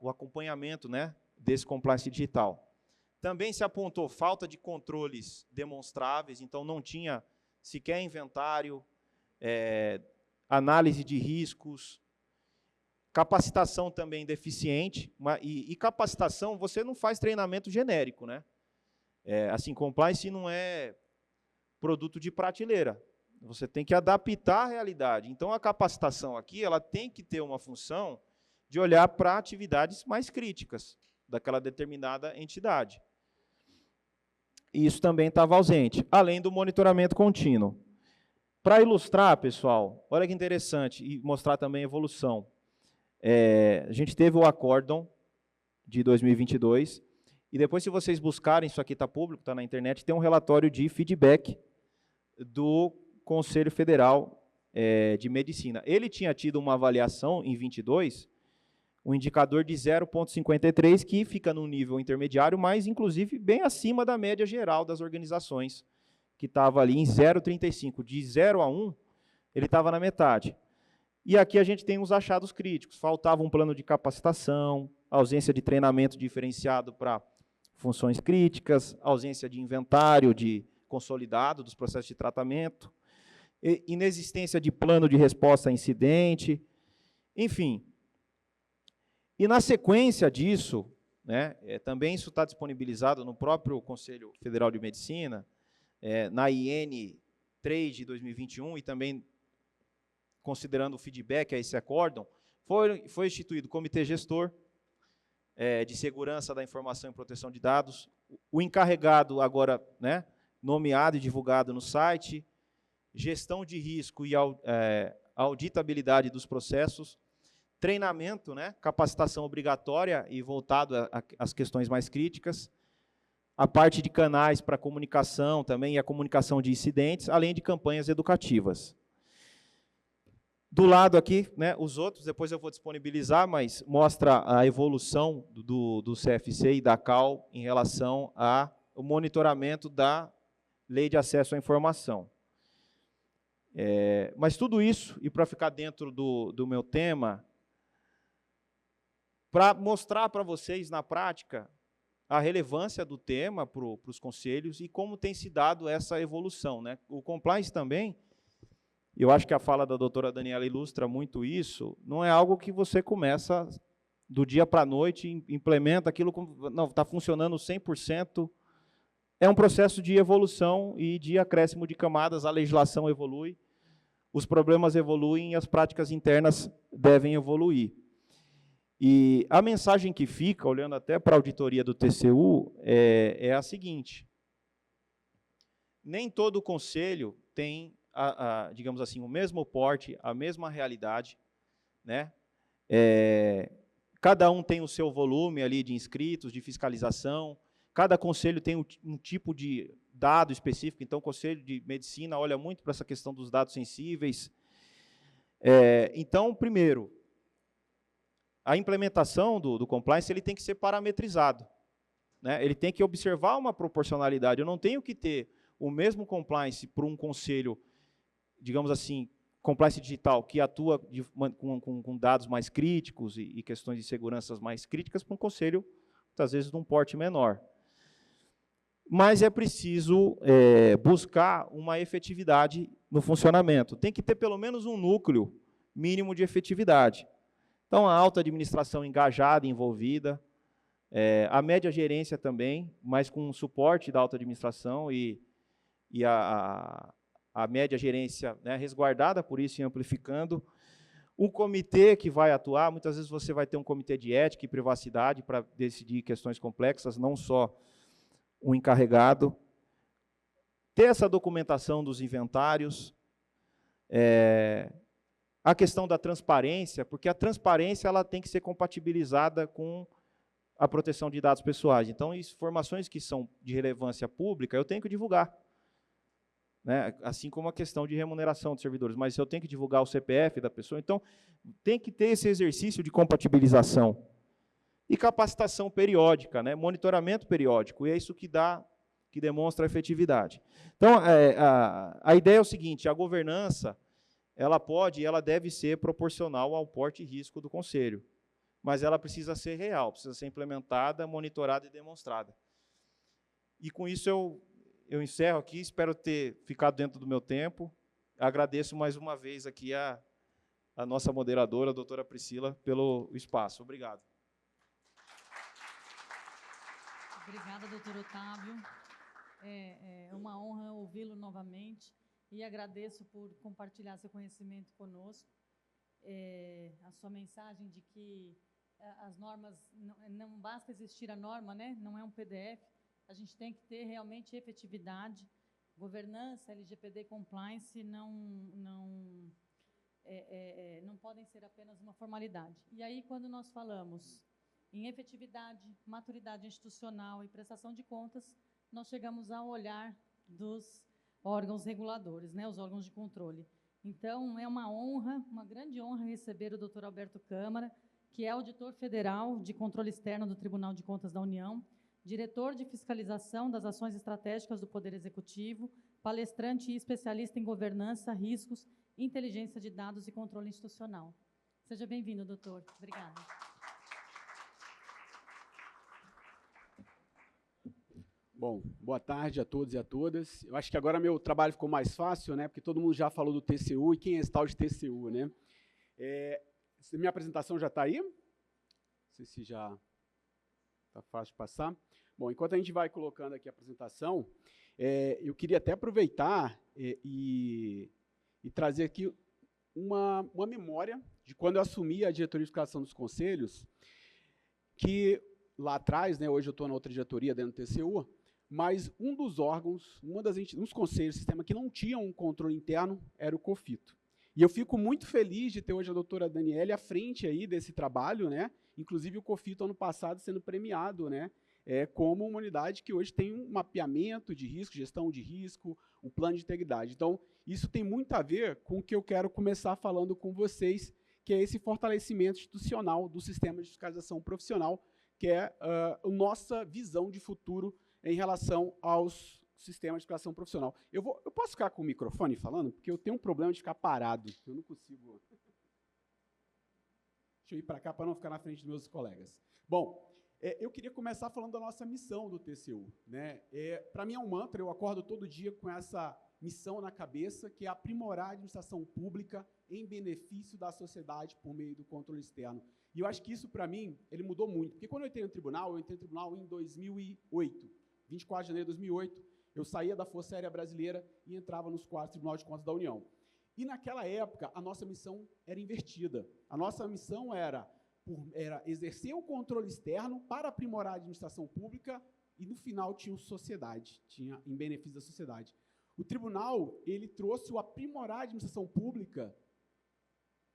acompanhamento, né, desse compliance digital. Também se apontou falta de controles demonstráveis, então não tinha sequer inventário, análise de riscos, capacitação também deficiente, e capacitação, você não faz treinamento genérico, né? Assim, compliance não é produto de prateleira, você tem que adaptar a realidade. Então, a capacitação aqui, ela tem que ter uma função de olhar para atividades mais críticas daquela determinada entidade. E isso também estava ausente, além do monitoramento contínuo. Para ilustrar, pessoal, olha que interessante, e mostrar também a evolução. A gente teve o acórdão de 2022, e depois, se vocês buscarem, isso aqui está público, está na internet, tem um relatório de feedback do Conselho Federal de Medicina. Ele tinha tido uma avaliação em 22, um indicador de 0,53, que fica no nível intermediário, mas, inclusive, bem acima da média geral das organizações, que estava ali em 0,35. De 0 a 1, ele estava na metade. E aqui a gente tem os achados críticos. Faltava um plano de capacitação, ausência de treinamento diferenciado para funções críticas, ausência de inventário consolidado dos processos de tratamento, inexistência de plano de resposta a incidente, enfim. E na sequência disso, né, também isso está disponibilizado no próprio Conselho Federal de Medicina, na IN 3 de 2021, e também considerando o feedback a esse acórdão, foi instituído o Comitê Gestor de Segurança da Informação e Proteção de Dados, o encarregado agora, né, nomeado e divulgado no site, gestão de risco e auditabilidade dos processos, treinamento, né, capacitação obrigatória e voltado às questões mais críticas, a parte de canais para comunicação também e a comunicação de incidentes, além de campanhas educativas. Do lado aqui, né, os outros, depois eu vou disponibilizar, mas mostra a evolução do CFC e da CAL em relação ao monitoramento da Lei de Acesso à Informação. Mas tudo isso, e para ficar dentro do meu tema, para mostrar para vocês, na prática, a relevância do tema para os conselhos e como tem se dado essa evolução, né? O compliance também, eu acho que a fala da doutora Daniela ilustra muito isso, não é algo que você começa do dia para a noite, implementa aquilo, não, está funcionando 100%, é um processo de evolução e de acréscimo de camadas, a legislação evolui, os problemas evoluem e as práticas internas devem evoluir. E a mensagem que fica, olhando até para a auditoria do TCU, é a seguinte: nem todo conselho tem, digamos assim, o mesmo porte, a mesma realidade, né? Cada um tem o seu volume ali de inscritos, de fiscalização, cada conselho tem um tipo de dado específico, então o Conselho de Medicina olha muito para essa questão dos dados sensíveis. Então, primeiro, a implementação do compliance ele tem que ser parametrizado, né? Ele tem que observar uma proporcionalidade. Eu não tenho que ter o mesmo compliance para um conselho, digamos assim, compliance digital, que atua com dados mais críticos e questões de segurança mais críticas, para um conselho, muitas vezes, de um porte menor. Mas é preciso buscar uma efetividade no funcionamento. Tem que ter pelo menos um núcleo mínimo de efetividade. Então, a alta administração engajada, envolvida, a média gerência também, mas com suporte da alta administração e a média gerência, né, resguardada por isso e amplificando. Um comitê que vai atuar, muitas vezes você vai ter um comitê de ética e privacidade para decidir questões complexas, não só um encarregado. Ter essa documentação dos inventários, a questão da transparência, porque a transparência ela tem que ser compatibilizada com a proteção de dados pessoais. Então, informações que são de relevância pública, eu tenho que divulgar, né? Assim como a questão de remuneração de servidores, mas eu tenho que divulgar o CPF da pessoa, então tem que ter esse exercício de compatibilização. E capacitação periódica, né? Monitoramento periódico, e é isso que demonstra a efetividade. Então, a ideia é o seguinte: a governança ela pode e ela deve ser proporcional ao porte e risco do conselho, mas ela precisa ser real, precisa ser implementada, monitorada e demonstrada. E com isso eu encerro aqui, espero ter ficado dentro do meu tempo. Agradeço mais uma vez aqui a nossa moderadora, a doutora Priscila, pelo espaço. Obrigado. Obrigada, doutor Otávio. É uma honra ouvi-lo novamente. E agradeço por compartilhar seu conhecimento conosco, a sua mensagem de que as normas, não basta existir a norma, né? Não é um PDF, a gente tem que ter realmente efetividade, governança, LGPD, compliance, não podem ser apenas uma formalidade. E aí, quando nós falamos em efetividade, maturidade institucional e prestação de contas, nós chegamos ao olhar dos órgãos reguladores, né, os órgãos de controle. Então, é uma honra, uma grande honra receber o doutor Alberto Câmara, que é auditor federal de controle externo do Tribunal de Contas da União, diretor de fiscalização das ações estratégicas do Poder Executivo, palestrante e especialista em governança, riscos, inteligência de dados e controle institucional. Seja bem-vindo, doutor. Obrigada. Bom, boa tarde a todos e a todas. Eu acho que agora meu trabalho ficou mais fácil, né? Porque todo mundo já falou do TCU e quem é esse tal de TCU, né? Minha apresentação já está aí? Não sei se já está fácil de passar. Bom, enquanto a gente vai colocando aqui a apresentação, eu queria até aproveitar e trazer aqui uma memória de quando eu assumi a diretoria de fiscalização dos conselhos, que lá atrás, né, hoje eu estou na outra diretoria dentro do TCU, mas um dos órgãos, um dos conselhos do sistema que não tinha um controle interno era o COFITO. E eu fico muito feliz de ter hoje a doutora Daniele à frente aí desse trabalho, né? Inclusive o COFITO, ano passado, sendo premiado, né? Como uma unidade que hoje tem um mapeamento de risco, gestão de risco, um plano de integridade. Então, isso tem muito a ver com o que eu quero começar falando com vocês, que é esse fortalecimento institucional do sistema de fiscalização profissional, que é a nossa visão de futuro em relação aos sistemas de fiscalização profissional. Eu posso ficar com o microfone falando? Porque eu tenho um problema de ficar parado. Eu não consigo... Deixa eu ir para cá para não ficar na frente dos meus colegas. Bom, eu queria começar falando da nossa missão do TCU, né? Para mim é um mantra, eu acordo todo dia com essa missão na cabeça, que é aprimorar a administração pública em benefício da sociedade por meio do controle externo. E eu acho que isso, para mim, ele mudou muito. Porque quando eu entrei no tribunal em 2008, 24 de janeiro de 2008, eu saía da Força Aérea Brasileira e entrava nos quadros do Tribunal de Contas da União. E, naquela época, a nossa missão era invertida. A nossa missão era exercer o controle externo para aprimorar a administração pública e, no final, tinha sociedade, tinha em benefício da sociedade. O tribunal, ele trouxe o aprimorar a administração pública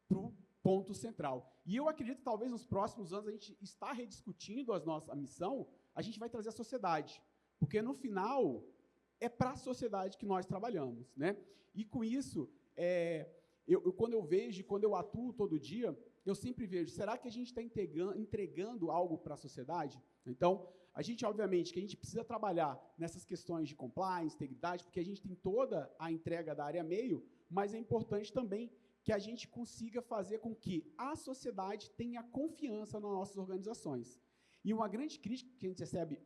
para o ponto central. E eu acredito que, talvez, nos próximos anos, a gente está rediscutindo a missão, a gente vai trazer a sociedade. Porque, no final, é para a sociedade que nós trabalhamos, né? E, com isso, quando eu vejo, quando eu atuo todo dia, eu sempre vejo, será que a gente está entregando algo para a sociedade? Então, a gente, obviamente, que a gente precisa trabalhar nessas questões de compliance, integridade, porque a gente tem toda a entrega da área meio, mas é importante também que a gente consiga fazer com que a sociedade tenha confiança nas nossas organizações. E uma grande crítica que a gente recebe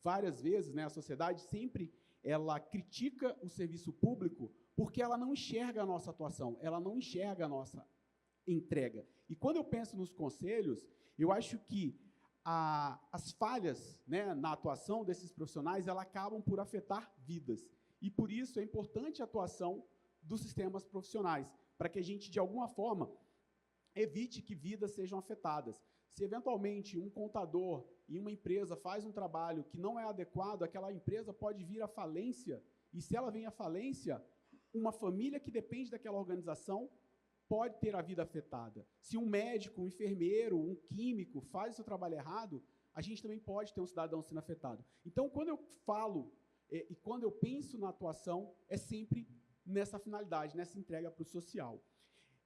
várias vezes, né, a sociedade sempre ela critica o serviço público porque ela não enxerga a nossa atuação, ela não enxerga a nossa entrega. E quando eu penso nos conselhos, eu acho que as falhas, né, na atuação desses profissionais, elas acabam por afetar vidas. E, por isso, é importante a atuação dos sistemas profissionais, para que a gente, de alguma forma, evite que vidas sejam afetadas. Se, eventualmente, um contador em uma empresa faz um trabalho que não é adequado, aquela empresa pode vir à falência, e, se ela vem à falência, uma família que depende daquela organização pode ter a vida afetada. Se um médico, um enfermeiro, um químico faz o seu trabalho errado, a gente também pode ter um cidadão sendo afetado. Então, quando eu falo e quando eu penso na atuação, é sempre nessa finalidade, nessa entrega para o social.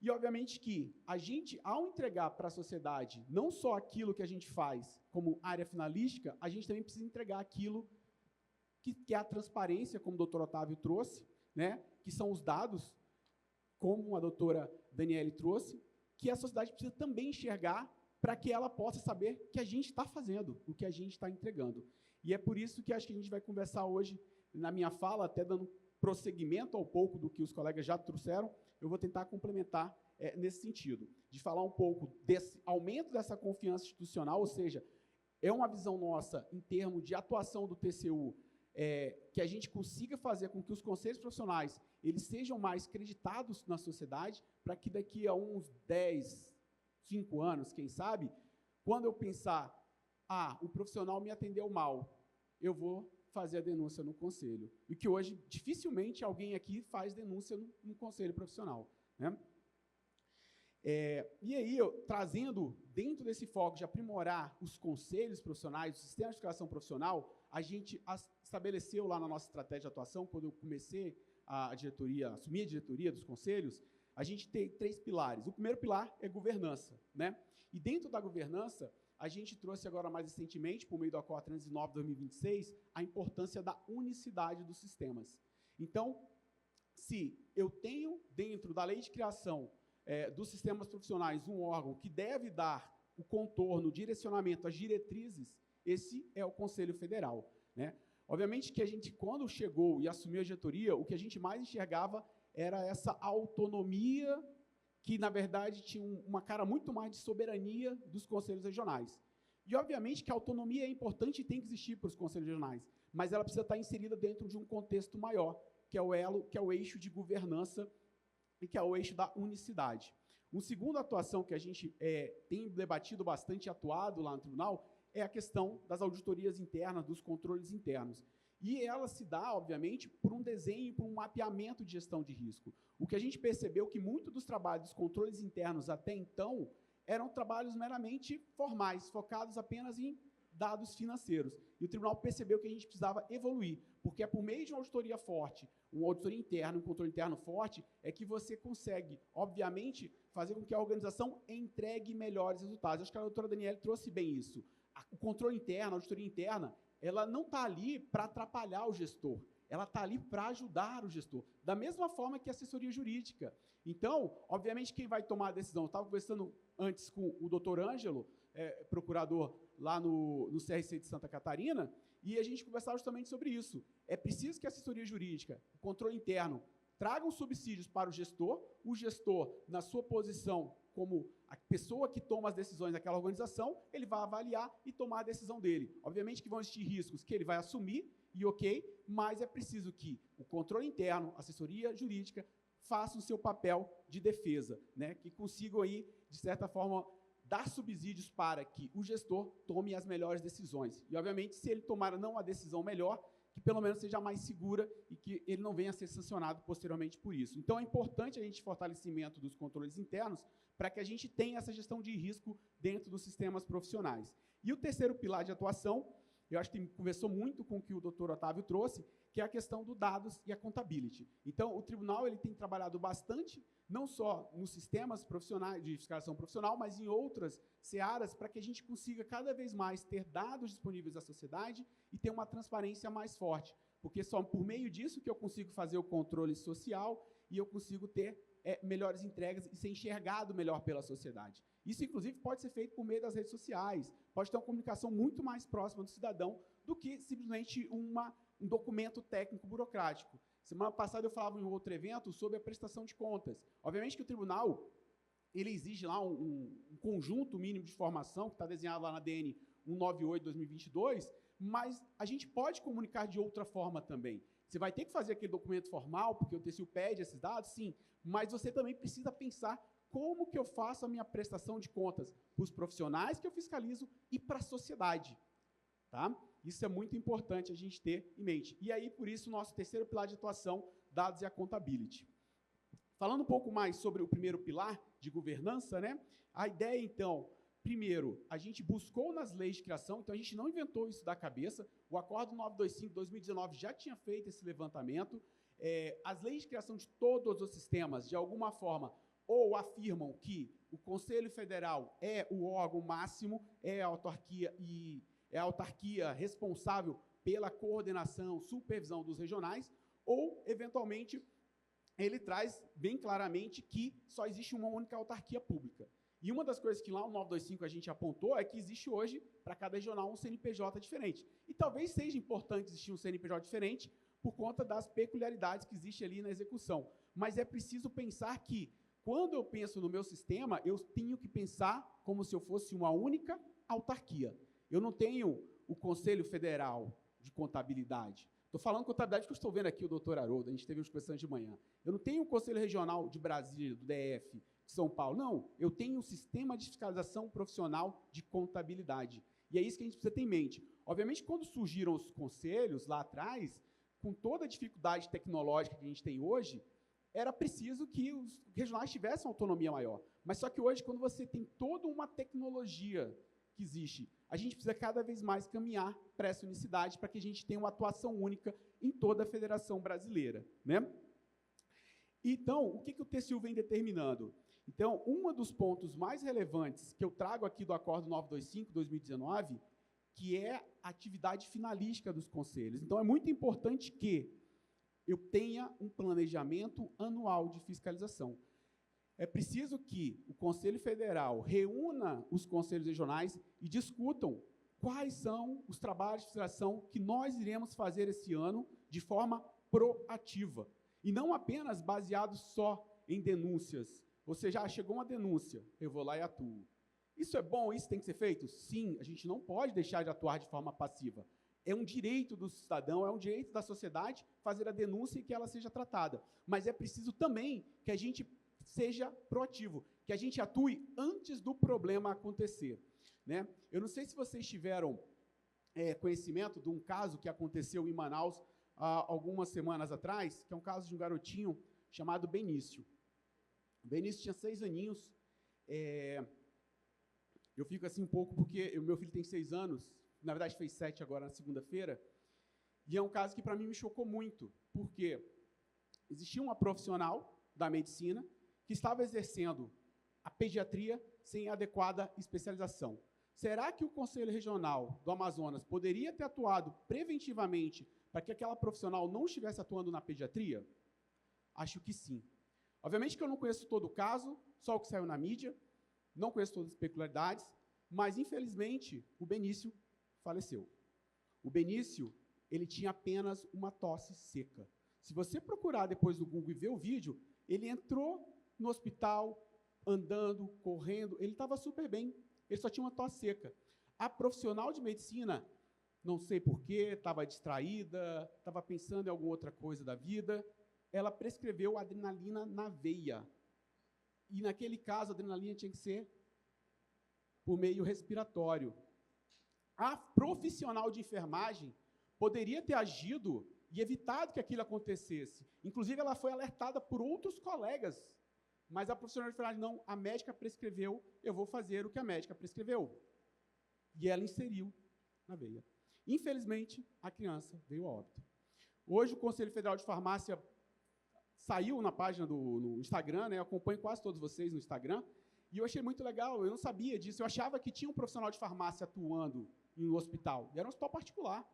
E, obviamente, que a gente, ao entregar para a sociedade não só aquilo que a gente faz como área finalística, a gente também precisa entregar aquilo que é a transparência, como o doutor Otávio trouxe, né, que são os dados, como a doutora Daniele trouxe, que a sociedade precisa também enxergar para que ela possa saber que a gente está fazendo, o que a gente está entregando. E é por isso que acho que a gente vai conversar hoje, na minha fala, até dando prosseguimento ao pouco do que os colegas já trouxeram, eu vou tentar complementar nesse sentido, de falar um pouco desse aumento dessa confiança institucional, ou seja, é uma visão nossa em termos de atuação do TCU, que a gente consiga fazer com que os conselhos profissionais eles sejam mais creditados na sociedade, para que daqui a uns 10, 5 anos, quem sabe, quando eu pensar, o profissional me atendeu mal, eu vou fazer a denúncia no conselho. E que hoje, dificilmente, alguém aqui faz denúncia no conselho profissional, né? E aí, trazendo, dentro desse foco de aprimorar os conselhos profissionais, o sistema de fiscalização profissional, a gente estabeleceu lá na nossa estratégia de atuação, quando eu comecei assumir a diretoria dos conselhos, a gente tem 3 pilares. O primeiro pilar é governança, né? E dentro da governança, a gente trouxe agora mais recentemente, por meio do Acordo 309/2026, a importância da unicidade dos sistemas. Então, se eu tenho dentro da lei de criação dos sistemas profissionais um órgão que deve dar o contorno, o direcionamento, as diretrizes, esse é o Conselho Federal, né? Obviamente que a gente, quando chegou e assumiu a diretoria, o que a gente mais enxergava era essa autonomia que, na verdade, tinha uma cara muito mais de soberania dos conselhos regionais. E, obviamente, que a autonomia é importante e tem que existir para os conselhos regionais, mas ela precisa estar inserida dentro de um contexto maior, que é o eixo de governança e que é o eixo da unicidade. Uma segunda atuação que a gente tem debatido bastante e atuado lá no tribunal é a questão das auditorias internas, dos controles internos. E ela se dá, obviamente, por um desenho, por um mapeamento de gestão de risco. O que a gente percebeu que muito dos trabalhos dos controles internos até então eram trabalhos meramente formais, focados apenas em dados financeiros. E o tribunal percebeu que a gente precisava evoluir, porque é por meio de uma auditoria forte, uma auditoria interna, um controle interno forte, é que você consegue, obviamente, fazer com que a organização entregue melhores resultados. Acho que a doutora Daniele trouxe bem isso. O controle interno, a auditoria interna, ela não está ali para atrapalhar o gestor, ela está ali para ajudar o gestor, da mesma forma que a assessoria jurídica. Então, obviamente, quem vai tomar a decisão? Eu estava conversando antes com o doutor Ângelo, procurador lá no CRC de Santa Catarina, e a gente conversava justamente sobre isso. É preciso que a assessoria jurídica, o controle interno, tragam subsídios para o gestor, na sua posição como a pessoa que toma as decisões daquela organização, ele vai avaliar e tomar a decisão dele. Obviamente que vão existir riscos que ele vai assumir, e ok, mas é preciso que o controle interno, a assessoria jurídica, façam o seu papel de defesa, né, que consigam aí, de certa forma, dar subsídios para que o gestor tome as melhores decisões. E, obviamente, se ele tomar não a decisão melhor, que pelo menos seja mais segura e que ele não venha a ser sancionado posteriormente por isso. Então, é importante a gente fortalecimento dos controles internos para que a gente tenha essa gestão de risco dentro dos sistemas profissionais. E o terceiro pilar de atuação, eu acho que conversou muito com o que o doutor Otávio trouxe, que é a questão do dados e a contabilidade. Então, o tribunal ele tem trabalhado bastante, não só nos sistemas profissionais de fiscalização profissional, mas em outras searas, para que a gente consiga cada vez mais ter dados disponíveis à sociedade e ter uma transparência mais forte. Porque só por meio disso que eu consigo fazer o controle social e eu consigo ter melhores entregas e ser enxergado melhor pela sociedade. Isso, inclusive, pode ser feito por meio das redes sociais, pode ter uma comunicação muito mais próxima do cidadão do que simplesmente um documento técnico burocrático. Semana passada eu falava em um outro evento sobre a prestação de contas. Obviamente que o tribunal ele exige lá um conjunto mínimo de informação, que está desenhado lá na DN 198/2022, mas a gente pode comunicar de outra forma também. Você vai ter que fazer aquele documento formal, porque o TCU pede esses dados, sim, mas você também precisa pensar como que eu faço a minha prestação de contas para os profissionais que eu fiscalizo e para a sociedade. Tá? Isso é muito importante a gente ter em mente. E aí, por isso, o nosso terceiro pilar de atuação, dados e a contabilidade. Falando um pouco mais sobre o primeiro pilar de governança, né? A ideia, então, primeiro, a gente buscou nas leis de criação, então a gente não inventou isso da cabeça, o Acordo 925/2019 já tinha feito esse levantamento, as leis de criação de todos os sistemas, de alguma forma, ou afirmam que o Conselho Federal é o órgão máximo, é a autarquia responsável pela coordenação, supervisão dos regionais, ou, eventualmente, ele traz bem claramente que só existe uma única autarquia pública. E uma das coisas que lá no 925 a gente apontou é que existe hoje, para cada regional, um CNPJ diferente. E talvez seja importante existir um CNPJ diferente por conta das peculiaridades que existem ali na execução. Mas é preciso pensar que, quando eu penso no meu sistema, eu tenho que pensar como se eu fosse uma única autarquia. Eu não tenho o Conselho Federal de Contabilidade. Estou falando contabilidade porque eu estou vendo aqui o doutor Haroldo, a gente teve uns conversando de manhã. Eu não tenho o Conselho Regional de Brasília, do DF, de São Paulo. Não, eu tenho um sistema de fiscalização profissional de contabilidade. E é isso que a gente precisa ter em mente. Obviamente, quando surgiram os conselhos lá atrás, com toda a dificuldade tecnológica que a gente tem hoje, era preciso que os regionais tivessem uma autonomia maior. Mas só que hoje, quando você tem toda uma tecnologia que existe, a gente precisa cada vez mais caminhar para essa unicidade, para que a gente tenha uma atuação única em toda a Federação Brasileira, né? Então, o que o TCU vem determinando? Então, um dos pontos mais relevantes que eu trago aqui do Acordo 925/2019, que é a atividade finalística dos conselhos. Então, é muito importante que eu tenha um planejamento anual de fiscalização. É preciso que o Conselho Federal reúna os conselhos regionais e discutam quais são os trabalhos de fiscalização que nós iremos fazer esse ano de forma proativa. E não apenas baseado só em denúncias. Ou seja, chegou uma denúncia, eu vou lá e atuo. Isso é bom? Isso tem que ser feito? Sim, a gente não pode deixar de atuar de forma passiva. É um direito do cidadão, é um direito da sociedade fazer a denúncia e que ela seja tratada. Mas é preciso também que a gente seja proativo, que a gente atue antes do problema acontecer, né? Eu não sei se vocês tiveram conhecimento de um caso que aconteceu em Manaus há algumas semanas atrás, que é um caso de um garotinho chamado Benício. O Benício tinha 6 aninhos. Eu fico assim um pouco porque o meu filho tem 6 anos, na verdade fez 7 agora na segunda-feira, e é um caso que para mim me chocou muito, porque existia uma profissional da medicina que estava exercendo a pediatria sem adequada especialização. Será que o Conselho Regional do Amazonas poderia ter atuado preventivamente para que aquela profissional não estivesse atuando na pediatria? Acho que sim. Obviamente que eu não conheço todo o caso, só o que saiu na mídia, não conheço todas as peculiaridades, mas, infelizmente, o Benício faleceu. O Benício, ele tinha apenas uma tosse seca. Se você procurar depois no Google e ver o vídeo, ele entrou no hospital, andando, correndo, ele estava super bem, ele só tinha uma tosse seca. A profissional de medicina, não sei porquê, estava distraída, estava pensando em alguma outra coisa da vida, ela prescreveu adrenalina na veia. E, naquele caso, a adrenalina tinha que ser por meio respiratório. A profissional de enfermagem poderia ter agido e evitado que aquilo acontecesse. Inclusive, ela foi alertada por outros colegas, mas a profissional de enfermagem, não, a médica prescreveu, eu vou fazer o que a médica prescreveu. E ela inseriu na veia. Infelizmente, a criança veio a óbito. Hoje, o Conselho Federal de Farmácia saiu na página no Instagram, né? Eu acompanho quase todos vocês no Instagram, e eu achei muito legal, eu não sabia disso, eu achava que tinha um profissional de farmácia atuando em um hospital, e era um hospital particular.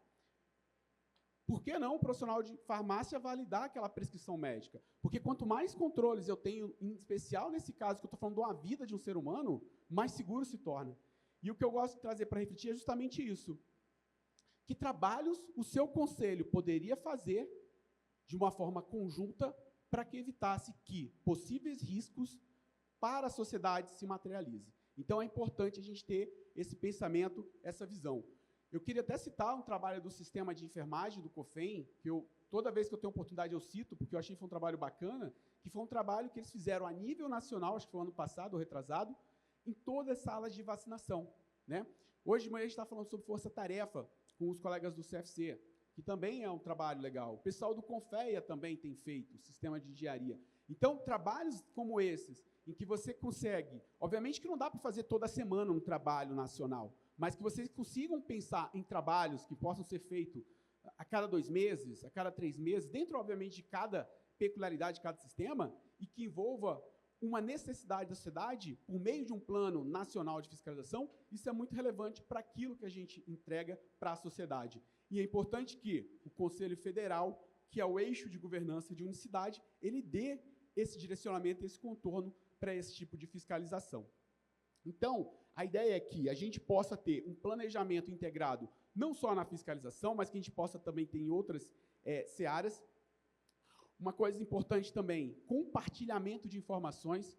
Por que não o profissional de farmácia validar aquela prescrição médica? Porque quanto mais controles eu tenho, em especial nesse caso, que eu estou falando de uma vida de um ser humano, mais seguro se torna. E o que eu gosto de trazer para refletir é justamente isso. Que trabalhos o seu conselho poderia fazer de uma forma conjunta para que evitasse que possíveis riscos para a sociedade se materializem. Então, é importante a gente ter esse pensamento, essa visão. Eu queria até citar um trabalho do sistema de enfermagem do COFEM, que toda vez que eu tenho oportunidade eu cito, porque eu achei que foi um trabalho bacana, que foi um trabalho que eles fizeram a nível nacional, acho que foi ano passado ou retrasado, em todas as salas de vacinação, né? Hoje de manhã a gente está falando sobre força-tarefa com os colegas do CFC, que também é um trabalho legal. O pessoal do Confeia também tem feito, sistema de engenharia. Então, trabalhos como esses, em que você consegue, obviamente que não dá para fazer toda semana um trabalho nacional, mas que vocês consigam pensar em trabalhos que possam ser feitos a cada 2 meses, a cada 3 meses, dentro, obviamente, de cada peculiaridade de cada sistema, e que envolva uma necessidade da sociedade, por meio de um plano nacional de fiscalização, isso é muito relevante para aquilo que a gente entrega para a sociedade. E é importante que o Conselho Federal, que é o eixo de governança de unicidade, ele dê esse direcionamento, esse contorno para esse tipo de fiscalização. Então, a ideia é que a gente possa ter um planejamento integrado, não só na fiscalização, mas que a gente possa também ter em outras searas. Uma coisa importante também, compartilhamento de informações.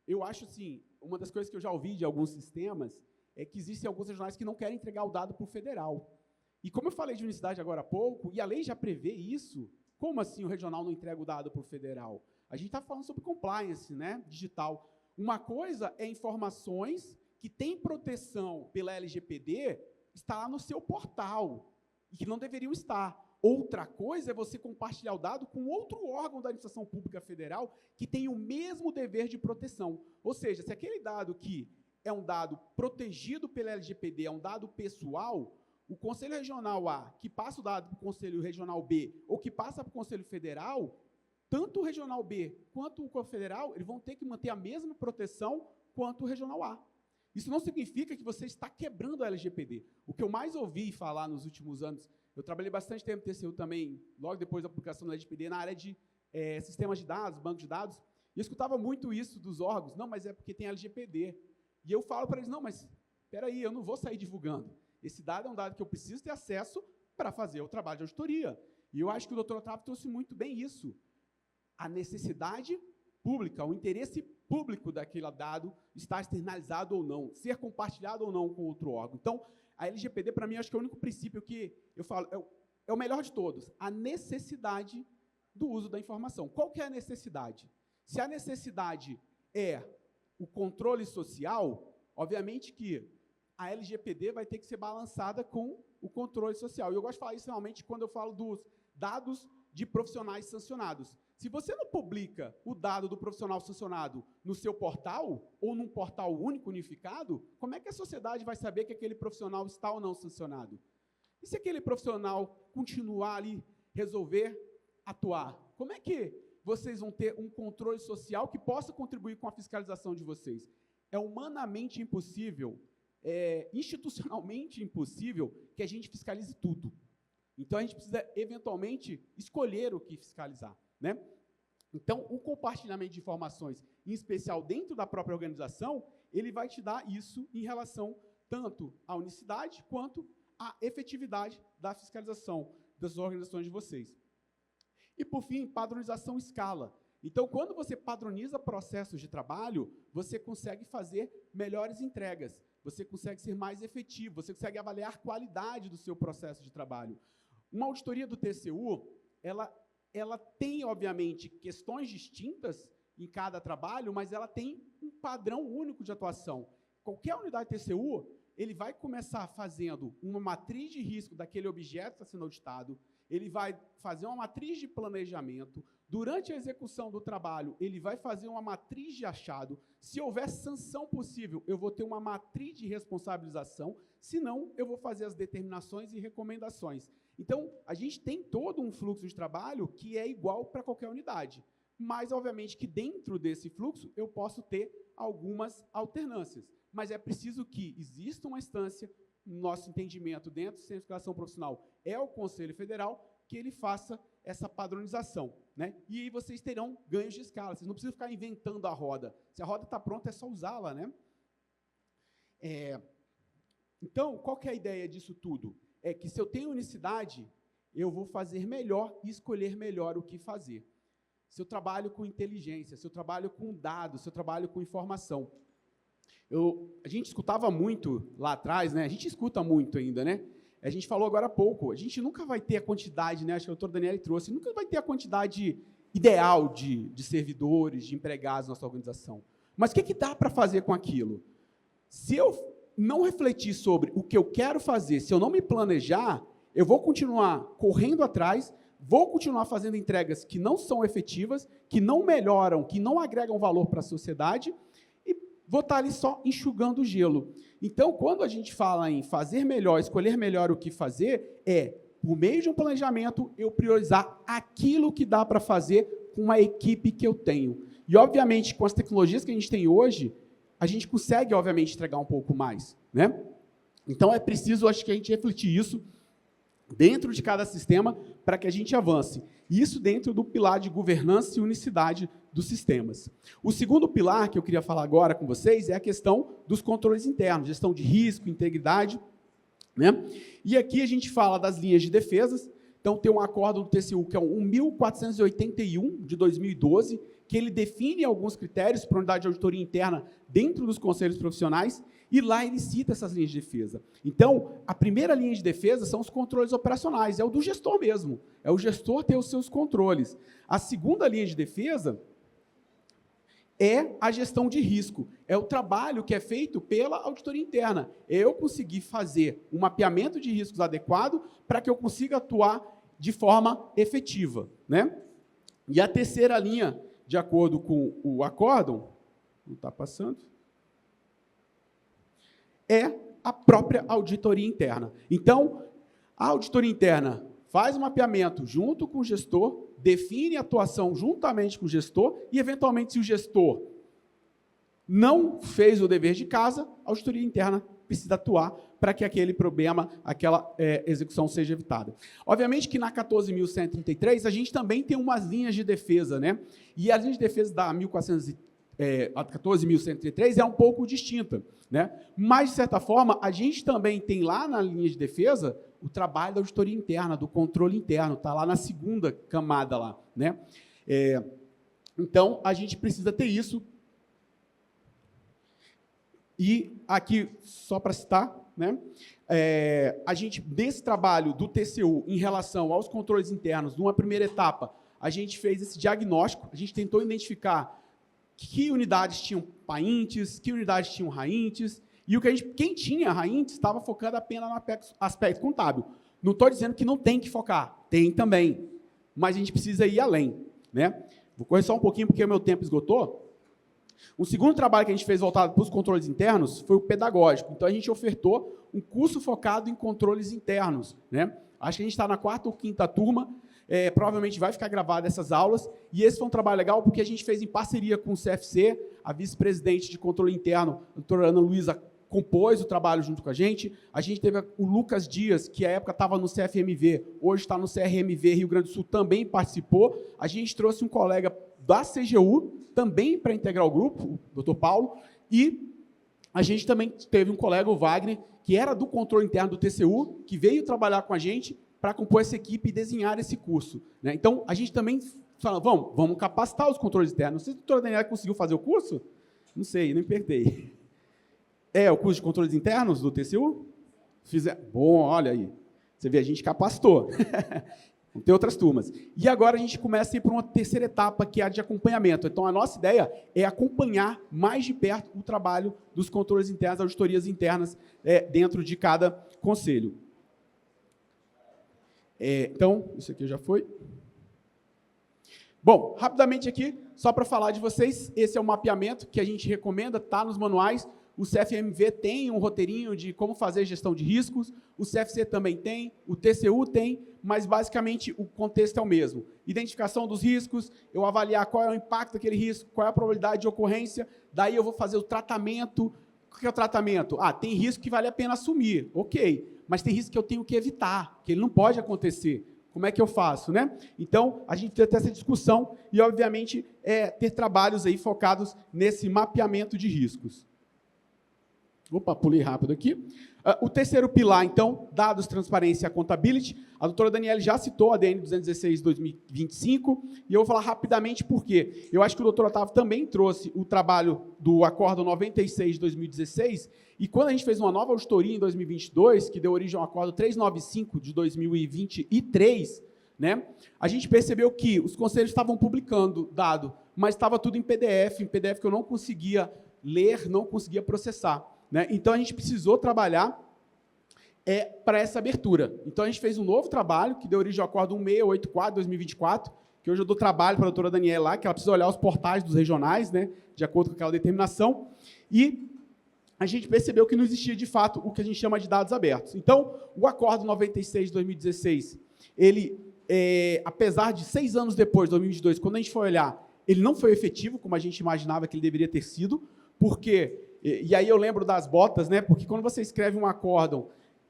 Eu acho, assim, uma das coisas que eu já ouvi de alguns sistemas é que existem alguns regionais que não querem entregar o dado para o federal. E como eu falei de unicidade agora há pouco, e a lei já prevê isso, como assim o regional não entrega o dado para o federal? A gente está falando sobre compliance, né, digital. Uma coisa é informações que têm proteção pela LGPD, está lá no seu portal, e que não deveriam estar. Outra coisa é você compartilhar o dado com outro órgão da administração pública federal que tem o mesmo dever de proteção. Ou seja, se aquele dado que é um dado protegido pela LGPD, é um dado pessoal, o Conselho Regional A, que passa o dado para o Conselho Regional B, ou que passa para o Conselho Federal, tanto o Regional B quanto o Federal, eles vão ter que manter a mesma proteção quanto o Regional A. Isso não significa que você está quebrando a LGPD. O que eu mais ouvi falar nos últimos anos, eu trabalhei bastante tempo no TCU também, logo depois da publicação da LGPD, na área de sistemas de dados, banco de dados, e eu escutava muito isso dos órgãos, não, mas é porque tem LGPD. E eu falo para eles, não, mas espera aí, eu não vou sair divulgando. Esse dado é um dado que eu preciso ter acesso para fazer o trabalho de auditoria. E eu acho que o doutor Otávio trouxe muito bem isso. A necessidade pública, o interesse público daquele dado estar externalizado ou não, ser compartilhado ou não com outro órgão. Então, a LGPD, para mim, acho que é o único princípio que eu falo, é o melhor de todos, a necessidade do uso da informação. Qual que é a necessidade? Se a necessidade é o controle social, obviamente que a LGPD vai ter que ser balançada com o controle social. E eu gosto de falar isso realmente quando eu falo dos dados de profissionais sancionados. Se você não publica o dado do profissional sancionado no seu portal, ou num portal único, unificado, como é que a sociedade vai saber que aquele profissional está ou não sancionado? E se aquele profissional continuar ali, resolver atuar? Como é que vocês vão ter um controle social que possa contribuir com a fiscalização de vocês? É humanamente impossível, institucionalmente impossível, que a gente fiscalize tudo. Então, a gente precisa, eventualmente, escolher o que fiscalizar, né? Então, o compartilhamento de informações, em especial dentro da própria organização, ele vai te dar isso em relação tanto à unicidade quanto à efetividade da fiscalização das organizações de vocês. E, por fim, padronização escala. Então, quando você padroniza processos de trabalho, você consegue fazer melhores entregas, você consegue ser mais efetivo, você consegue avaliar a qualidade do seu processo de trabalho. Uma auditoria do TCU, ela tem, obviamente, questões distintas em cada trabalho, mas ela tem um padrão único de atuação. Qualquer unidade TCU, ele vai começar fazendo uma matriz de risco daquele objeto que está sendo auditado, ele vai fazer uma matriz de planejamento, durante a execução do trabalho, ele vai fazer uma matriz de achado, se houver sanção possível, eu vou ter uma matriz de responsabilização, se não, eu vou fazer as determinações e recomendações. Então, a gente tem todo um fluxo de trabalho que é igual para qualquer unidade, mas, obviamente, que dentro desse fluxo eu posso ter algumas alternâncias, mas é preciso que exista uma instância, no nosso entendimento, dentro do Centro de Fiscalização Profissional, é o Conselho Federal, que ele faça essa padronização, né? E aí vocês terão ganhos de escala, vocês não precisam ficar inventando a roda. Se a roda está pronta, é só usá-la, né? Então, qual que é a ideia disso tudo? É que se eu tenho unicidade, eu vou fazer melhor e escolher melhor o que fazer. Se eu trabalho com inteligência, se eu trabalho com dados, se eu trabalho com informação. A gente escutava muito lá atrás, né? A gente escuta muito ainda, né? A gente falou agora há pouco, a gente nunca vai ter a quantidade, né? Acho que a doutora Daniele trouxe, nunca vai ter a quantidade ideal de servidores, de empregados na nossa organização. Mas o que dá para fazer com aquilo? Se eu não refletir sobre o que eu quero fazer, se eu não me planejar, eu vou continuar correndo atrás, vou continuar fazendo entregas que não são efetivas, que não melhoram, que não agregam valor para a sociedade, e vou estar ali só enxugando o gelo. Então, quando a gente fala em fazer melhor, escolher melhor o que fazer, por meio de um planejamento, eu priorizar aquilo que dá para fazer com a equipe que eu tenho. E, obviamente, com as tecnologias que a gente tem hoje, a gente consegue, obviamente, entregar um pouco mais, né? Então, é preciso, acho que a gente refletir isso dentro de cada sistema para que a gente avance. Isso dentro do pilar de governança e unicidade dos sistemas. O segundo pilar que eu queria falar agora com vocês é a questão dos controles internos, gestão de risco, integridade, né? E aqui a gente fala das linhas de defesas. Então, tem um acordo do TCU, que é o 1481, de 2012, que ele define alguns critérios para a unidade de auditoria interna dentro dos conselhos profissionais, e lá ele cita essas linhas de defesa. Então, a primeira linha de defesa são os controles operacionais, é o do gestor mesmo, é o gestor ter os seus controles. A segunda linha de defesa é a gestão de risco, é o trabalho que é feito pela auditoria interna. Eu conseguir fazer um mapeamento de riscos adequado para que eu consiga atuar de forma efetiva, né? E a terceira linha, de acordo com o acórdão, não está passando, é a própria auditoria interna. Então, a auditoria interna faz o mapeamento junto com o gestor, define a atuação juntamente com o gestor e, eventualmente, se o gestor não fez o dever de casa, a auditoria interna precisa atuar para que aquele problema, aquela execução seja evitada. Obviamente que na 14.133 a gente também tem umas linhas de defesa, né? E a linha de defesa da 14.133 é um pouco distinta, né? Mas, de certa forma, a gente também tem lá na linha de defesa o trabalho da auditoria interna, do controle interno, está lá na segunda camada lá, né? Então, a gente precisa ter isso. E aqui, só para citar, né, a gente, desse trabalho do TCU em relação aos controles internos, numa primeira etapa, a gente fez esse diagnóstico, a gente tentou identificar que unidades tinham paintes, que unidades tinham raintes, E quem tinha Raíntz estava focando apenas no aspecto contábil. Não estou dizendo que não tem que focar, tem também, mas a gente precisa ir além, né? Vou correr só um pouquinho porque o meu tempo esgotou. Um segundo trabalho que a gente fez voltado para os controles internos foi o pedagógico. Então, a gente ofertou um curso focado em controles internos, né? Acho que a gente está na 4ª ou 5ª turma, provavelmente vai ficar gravada essas aulas, e esse foi um trabalho legal porque a gente fez em parceria com o CFC, a vice-presidente de controle interno, a doutora Ana Luísa, compôs o trabalho junto com a gente teve o Lucas Dias, que à época estava no CFMV, hoje está no CRMV Rio Grande do Sul, também participou, a gente trouxe um colega da CGU, também para integrar o grupo, o Dr. Paulo, e a gente também teve um colega, o Wagner, que era do controle interno do TCU, que veio trabalhar com a gente para compor essa equipe e desenhar esse curso, né? Então, a gente também fala, vamos capacitar os controles internos. Não sei se a doutora Daniela conseguiu fazer o curso? Não sei, não apertei. O curso de controles internos do TCU? Bom, olha aí. Você vê, a gente capacitou. Tem outras turmas. E agora a gente começa a ir para uma terceira etapa, que é a de acompanhamento. Então, a nossa ideia é acompanhar mais de perto o trabalho dos controles internos, auditorias internas, dentro de cada conselho. Então, isso aqui já foi. Bom, rapidamente aqui, só para falar de vocês, esse é o mapeamento que a gente recomenda, está nos manuais. O CFMV tem um roteirinho de como fazer gestão de riscos, o CFC também tem, o TCU tem, mas basicamente o contexto é o mesmo. Identificação dos riscos, eu avaliar qual é o impacto daquele risco, qual é a probabilidade de ocorrência, daí eu vou fazer o tratamento. O que é o tratamento? Tem risco que vale a pena assumir, ok, mas tem risco que eu tenho que evitar, que ele não pode acontecer. Como é que eu faço, né? Então, a gente precisa ter essa discussão e, obviamente, ter trabalhos aí focados nesse mapeamento de riscos. Opa, pulei rápido aqui. O terceiro pilar, então, dados, transparência e accountability. A doutora Daniela já citou a ADN 216/2025, e eu vou falar rapidamente por quê. Eu acho que o doutor Otávio também trouxe o trabalho do Acordo 96 de 2016, e quando a gente fez uma nova auditoria em 2022, que deu origem ao Acordo 395 de 2023, né, a gente percebeu que os conselhos estavam publicando dado, mas estava tudo em PDF que eu não conseguia ler, não conseguia processar. Né? Então, a gente precisou trabalhar para essa abertura. Então, a gente fez um novo trabalho, que deu origem ao Acordo 1684, 2024, que hoje eu dou trabalho para a doutora Daniela lá, que ela precisa olhar os portais dos regionais, né, de acordo com aquela determinação, e a gente percebeu que não existia, de fato, o que a gente chama de dados abertos. Então, o Acordo 96 de 2016, ele, apesar de 6 anos depois, 2022, quando a gente foi olhar, ele não foi efetivo, como a gente imaginava que ele deveria ter sido, porque... E aí eu lembro das botas, né? Porque quando você escreve um acórdão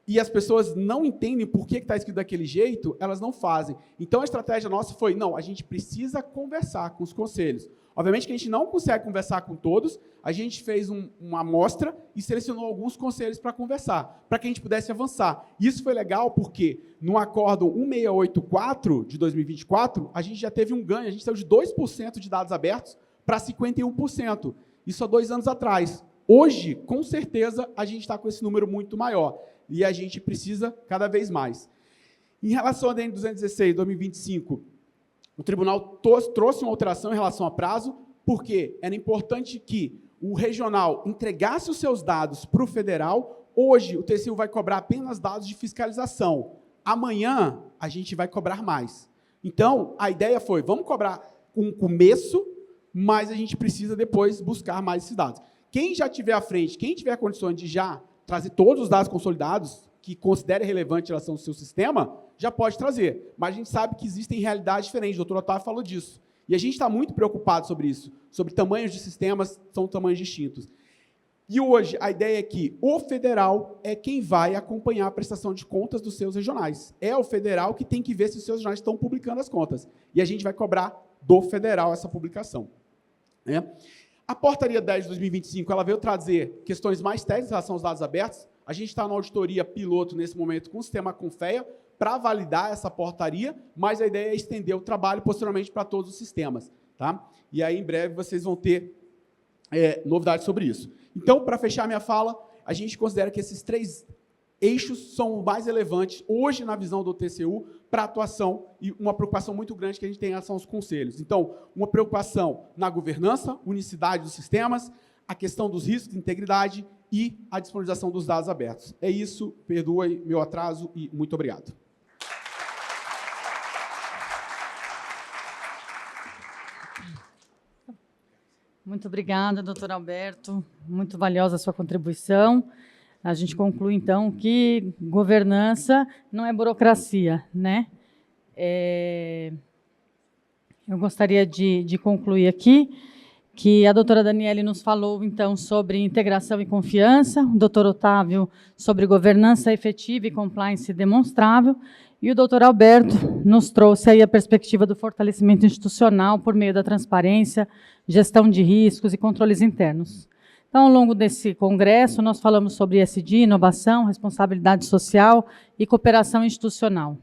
e as pessoas não entendem por que está escrito daquele jeito, elas não fazem. Então, a estratégia nossa foi, não, a gente precisa conversar com os conselhos. Obviamente que a gente não consegue conversar com todos, a gente fez uma amostra e selecionou alguns conselhos para conversar, para que a gente pudesse avançar. Isso foi legal porque, no acórdão 1684 de 2024, a gente já teve um ganho, a gente saiu de 2% de dados abertos para 51%. Isso há 2 anos atrás. Hoje, com certeza, a gente está com esse número muito maior e a gente precisa cada vez mais. Em relação à ADN 216, 2025, o tribunal trouxe uma alteração em relação a prazo, porque era importante que o regional entregasse os seus dados para o federal. Hoje, o TCU vai cobrar apenas dados de fiscalização. Amanhã, a gente vai cobrar mais. Então, a ideia foi, vamos cobrar com um começo, mas a gente precisa depois buscar mais esses dados. Quem já tiver à frente, quem tiver condições de já trazer todos os dados consolidados que considere relevante em relação ao seu sistema, já pode trazer. Mas a gente sabe que existem realidades diferentes, o doutor Otávio falou disso. E a gente está muito preocupado sobre isso, sobre tamanhos de sistemas, são tamanhos distintos. E hoje a ideia é que o federal é quem vai acompanhar a prestação de contas dos seus regionais. É o federal que tem que ver se os seus regionais estão publicando as contas. E a gente vai cobrar do federal essa publicação. Né? A portaria 10 de 2025, ela veio trazer questões mais técnicas em relação aos dados abertos. A gente está na auditoria piloto, nesse momento, com o sistema Confea, para validar essa portaria, mas a ideia é estender o trabalho posteriormente para todos os sistemas. Tá? E aí, em breve, vocês vão ter novidades sobre isso. Então, para fechar minha fala, a gente considera que esses 3 eixos são os mais relevantes, hoje, na visão do TCU, para a atuação e uma preocupação muito grande que a gente tem em relação aos conselhos. Então, uma preocupação na governança, unicidade dos sistemas, a questão dos riscos de integridade e a disponibilização dos dados abertos. É isso, perdoe meu atraso e muito obrigado. Muito obrigada, doutor Alberto. Muito valiosa a sua contribuição. A gente conclui, então, que governança não é burocracia, né? Eu gostaria de concluir aqui que a doutora Daniele nos falou, então, sobre integração e confiança, o doutor Otávio sobre governança efetiva e compliance demonstrável, e o doutor Alberto nos trouxe aí a perspectiva do fortalecimento institucional por meio da transparência, gestão de riscos e controles internos. Então, ao longo desse congresso, nós falamos sobre ESG, inovação, responsabilidade social e cooperação institucional.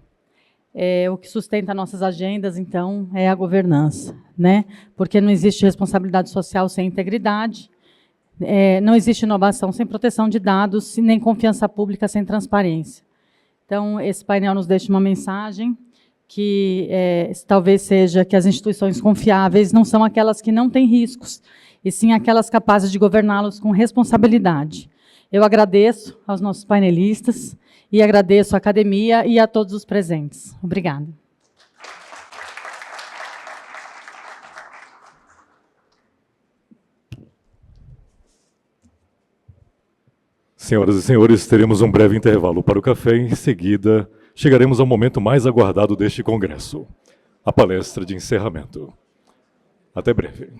O que sustenta nossas agendas, então, é a governança, né? Porque não existe responsabilidade social sem integridade, não existe inovação sem proteção de dados, e nem confiança pública sem transparência. Então, esse painel nos deixa uma mensagem que talvez seja que as instituições confiáveis não são aquelas que não têm riscos, e sim aquelas capazes de governá-los com responsabilidade. Eu agradeço aos nossos painelistas e agradeço à academia e a todos os presentes. Obrigada. Senhoras e senhores, teremos um breve intervalo para o café e, em seguida, chegaremos ao momento mais aguardado deste congresso, a palestra de encerramento. Até breve.